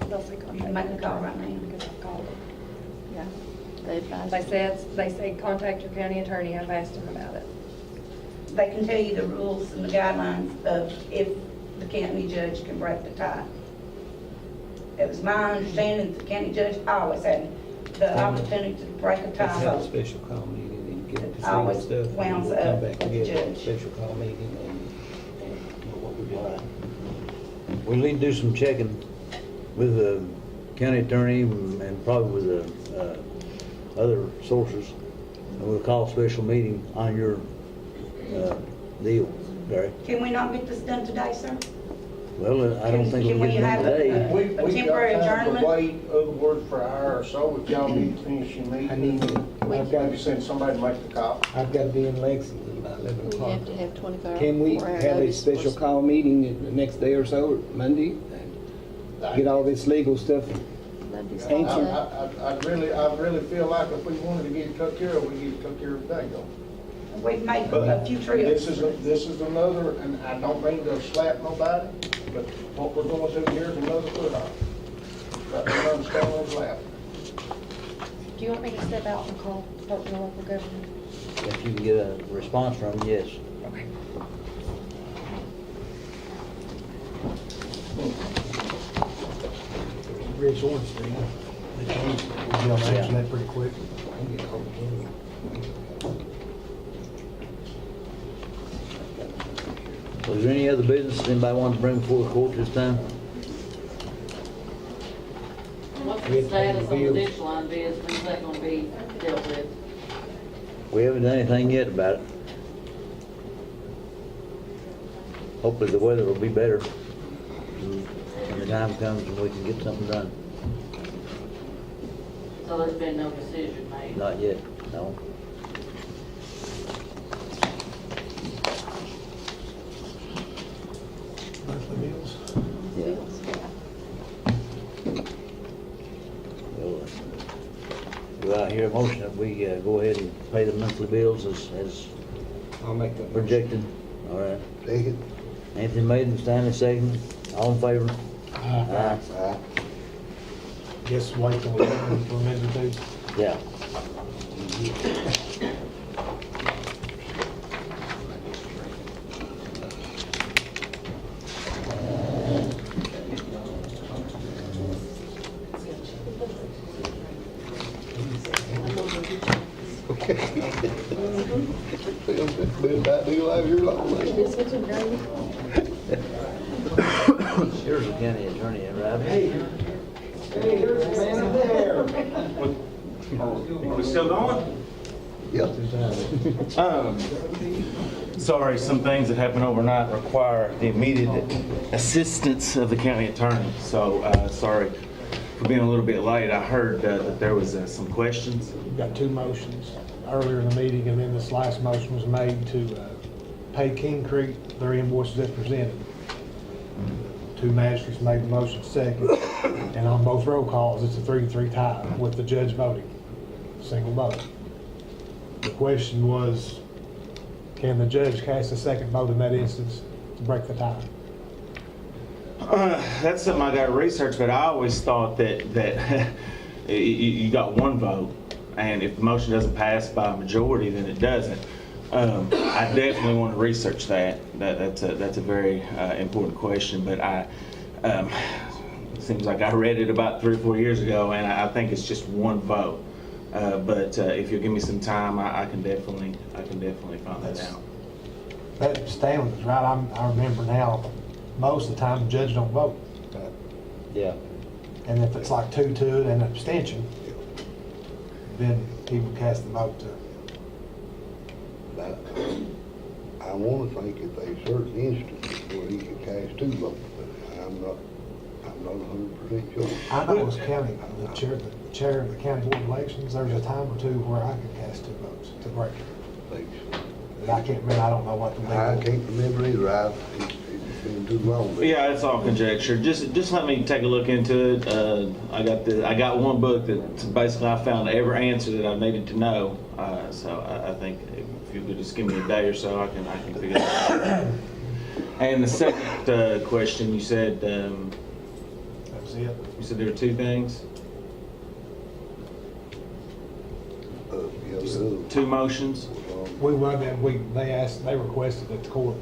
S9: They'll say
S7: You
S9: contact
S7: can make a
S9: your
S7: call
S9: attorney,
S7: right now.
S9: because I've called them.
S3: Yeah, they advised.
S9: They say contact your county attorney. I've asked him about it.
S7: They can tell you the rules and the guidelines of if the county judge can break the tie.
S3: It was my understanding that the county judge always had the opportunity to break a
S1: Let's have a
S3: tie.
S1: special call meeting and get this
S3: Always
S1: legal stuff. and
S3: wounds
S1: we'll come
S3: up
S1: back
S3: with the
S1: together,
S3: judge.
S1: special call meeting and what we want.
S2: We need to do some checking with the county attorney and probably with the other sources. And we'll call a special meeting on your deal, Gary.
S3: Can we not get this done today, sir?
S2: Well, I don't think
S3: Can
S2: we'll
S3: we
S2: get it done
S3: have it?
S2: today.
S3: A
S12: We've got
S3: temporary
S12: time to
S3: adjournment?
S12: wait, other words, for an hour or so, if y'all need to finish your meeting.
S1: I need to- I've got-
S12: Maybe send somebody to make the cop.
S1: I've got to be in Lexington by 11
S16: You
S1: o'clock.
S16: have to have 24
S1: Can we
S16: hour
S1: have a
S16: notice
S1: special
S16: for-
S1: call meeting the next day or so, or Monday? and Get all this legal stuff.
S16: Monday's
S1: Thank you.
S16: holiday.
S12: I really feel like if we wanted to get it took care of, we get it took care of today, though.
S3: We've made
S12: But
S3: a few trips.
S12: this is another, and I don't mean to slap nobody, but what we're going through here is another foot off. Got to understand what's laughing.
S9: Do you want me to step out and call Department of Local Government?
S2: If you can get a response from them, yes.
S9: Okay.
S4: Rich Orange Street. We'll be able to answer that pretty quick.
S2: Was there any other business anybody wanted to bring before the court this time?
S14: What's the status on the ditch line bids, when's that gonna be dealt with?
S2: We haven't done anything yet about it. Hopefully the weather will be better when the time comes and we can get something done.
S14: So there's been no decision made?
S2: Not yet, no.
S4: Monthly bills.
S2: Yeah. Well, do I hear a motion that we go ahead and pay the monthly bills as
S1: I'll make that.
S2: projected? All right.
S5: Second.
S2: Anthony made and Stanley second. All in favor? Aye.
S5: Aye.
S4: Guess wait till we have them for a minute or two.
S2: Yeah.
S5: Been about to live here long, like.
S2: Here's the county attorney, right?
S1: Hey, here's the man up there.
S17: Are we still going?
S5: Yep.
S17: Sorry, some things that happened overnight require the immediate assistance of the county attorney. So, sorry for being a little bit late. I heard that there was some questions.
S4: We've got two motions earlier in the meeting, and then this last motion was made to pay King Creek their invoices as presented. Two magistrates made the motion second, and on both roll calls, it's a 3-3 tie with the judge voting, single vote. The question was, can the judge cast a second vote in that instance to break the tie?
S17: That's something I got to research, but I always thought that you got one vote, and if the motion doesn't pass by a majority, then it doesn't. I definitely want to research that. That's a very important question, but it seems like I read it about 3 or 4 years ago, and I think it's just one vote. But if you'll give me some time, I can definitely find that out.
S4: That Stanley was right. I remember now, most of the time, the judge don't vote.
S2: Yeah.
S4: And if it's like 2-2 and an abstention, then he would cast the vote to.
S5: Now, I want to think if there's certain instances where he could cast two votes, but I'm not 100% sure.
S4: I know as county, the chair of the county board of elections, there's a time or two where I could cast two votes to break it.
S5: Thanks.
S4: But I can't remember, I don't know what the
S5: I
S4: legal.
S5: can't remember either. It's been too long.
S17: Yeah, it's all conjecture. Just let me take a look into it. I got one book that basically I found every answer that I needed to know. So I think if you could just give me a day or so, I can figure that out. And the second question, you said
S4: That was it.
S17: you said there were two things, two motions.
S4: They requested that the court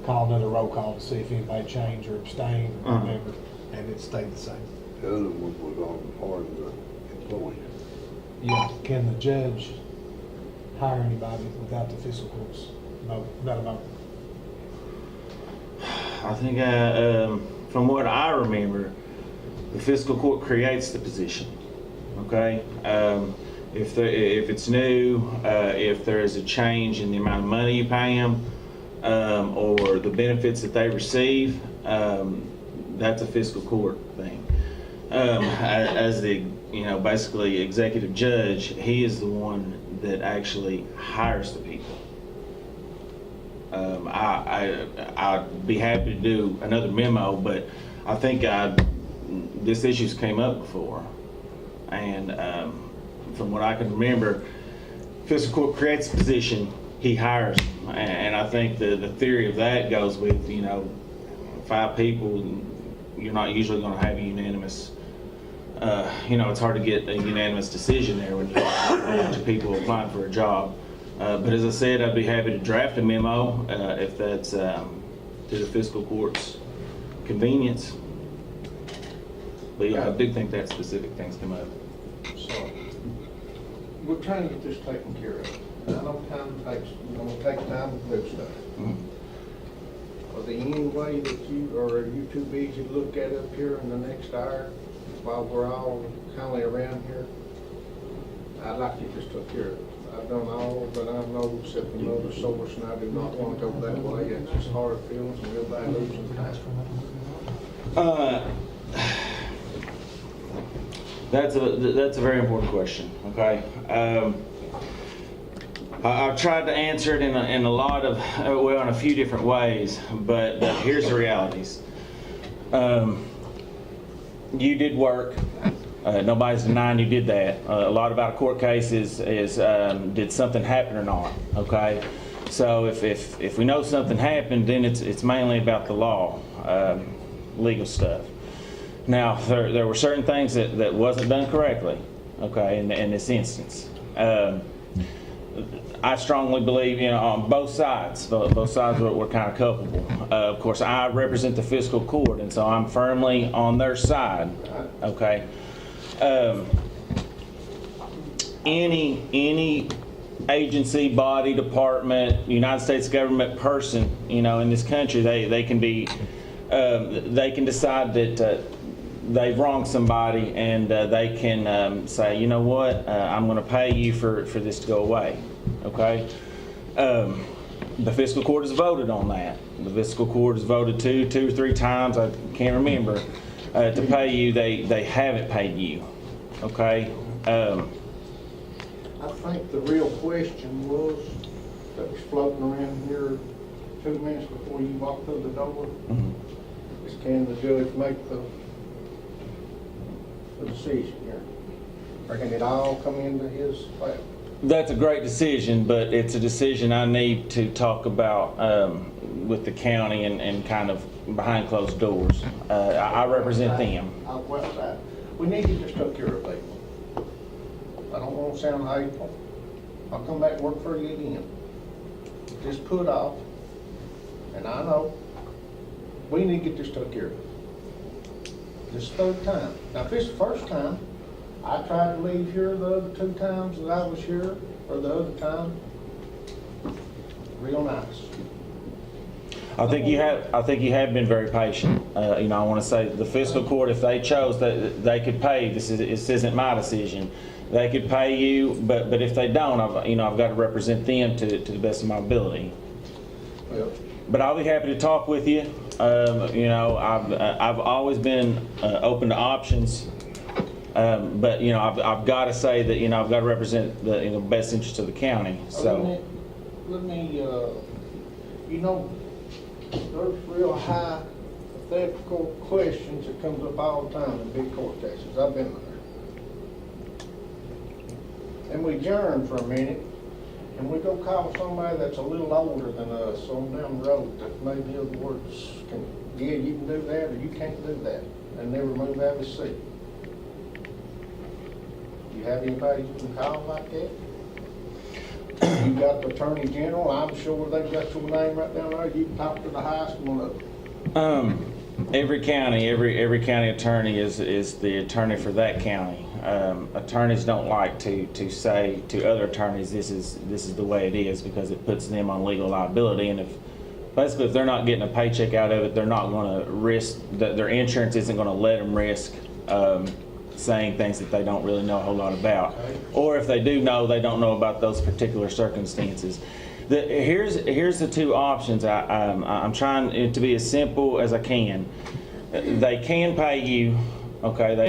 S4: call another roll call to see if anybody changed or abstained or whatever, and it stayed the same.
S5: The other one was on the employees.
S4: Yeah. Can the judge hire anybody without the fiscal court's vote, without a vote?
S17: I think, from what I remember, the fiscal court creates the position, okay? If it's new, if there is a change in the amount of money you pay them, or the benefits that they receive, that's a fiscal court thing. As the, basically executive judge, he is the one that actually hires the people. I'd be happy to do another memo, but I think this issue's came up before. And from what I can remember, fiscal court creates a position, he hires them. And I think the theory of that goes with, 5 people, you're not usually going to have a unanimous, it's hard to get a unanimous decision there when you have a bunch of people applying for a job. But as I said, I'd be happy to draft a memo if that's to the fiscal court's convenience. But yeah, I do think that specific things come up.
S12: So, we're trying to get this taken care of. I know time takes, gonna take time to do stuff.
S17: Mm-hmm.
S12: Are there any way that or are you too busy to look at it up here in the next hour while we're all kindly around here? I'd like you just took care of it. I've done all that I know except another source, and I do not want to go that way. It's just hard feelings and real bad losing time.
S17: That's a very important question. Okay, I've tried to answer it in a lot of in a few different ways, but here's the realities. You did work. Nobody's denying you did that. A lot about a court case is did something happen or not? Okay, so if we know something happened, then it's mainly about the law, legal stuff. Now there were certain things that wasn't done correctly. Okay, in this instance, I strongly believe on both sides. Both sides were kind of culpable. Of course, I represent the fiscal court, and so I'm firmly on their side. Okay. Any agency, body, department, United States government person, in this country, they can be, they can decide that they've wronged somebody, and they can say, you know what, I'm going to pay you for this to go away. Okay. The fiscal court has voted on that. The fiscal court has voted two or three times, I can't remember, to pay you. They haven't paid you. Okay.
S12: I think the real question was that was floating around here 2 minutes before you walked through the door.
S17: Mm-hmm.
S12: Is can the judge make the decision here? Or can it all come into his lap?
S17: That's a great decision, but it's a decision I need to talk about with the county and kind of behind closed doors. I represent them.
S12: We need to just take care of people. I don't want to sound hateful. I'll come back and work for you again. Just put off, and I know we need to get this took care of. This third time. Now, if it's the first time, I tried to leave here the other 2 times that I was here, or the other time, real nice.
S17: I think you have been very patient. I want to say the fiscal court, if they chose that they could pay, this isn't my decision. They could pay you, but if they don't, I've got to represent them to the best of my ability.
S12: Well,
S17: But I'll be happy to talk with you. I've always been open to options. But I've got to say that I've got to represent the best interest of the county. So
S12: let me there's real high ethical questions that comes up all the time in big court cases. I've been there. And we adjourn for a minute, and we go call somebody that's a little older than us on down the road that maybe in other words you can do that or you can't do that, and never move out of his seat. You have anybody you can call like that? You got the Attorney General, I'm sure they got your name right down there. You can talk to the highest one of them.
S17: every county, every county attorney is the attorney for that county. Attorneys don't like to say to other attorneys, this is the way it is, because it puts them on legal liability. And if they're not getting a paycheck out of it, they're not going to risk, that their insurance isn't going to let them risk saying things that they don't really know a whole lot about. Or if they do know, they don't know about those particular circumstances. Here's the two options. I'm trying to be as simple as I can. They can pay you, okay?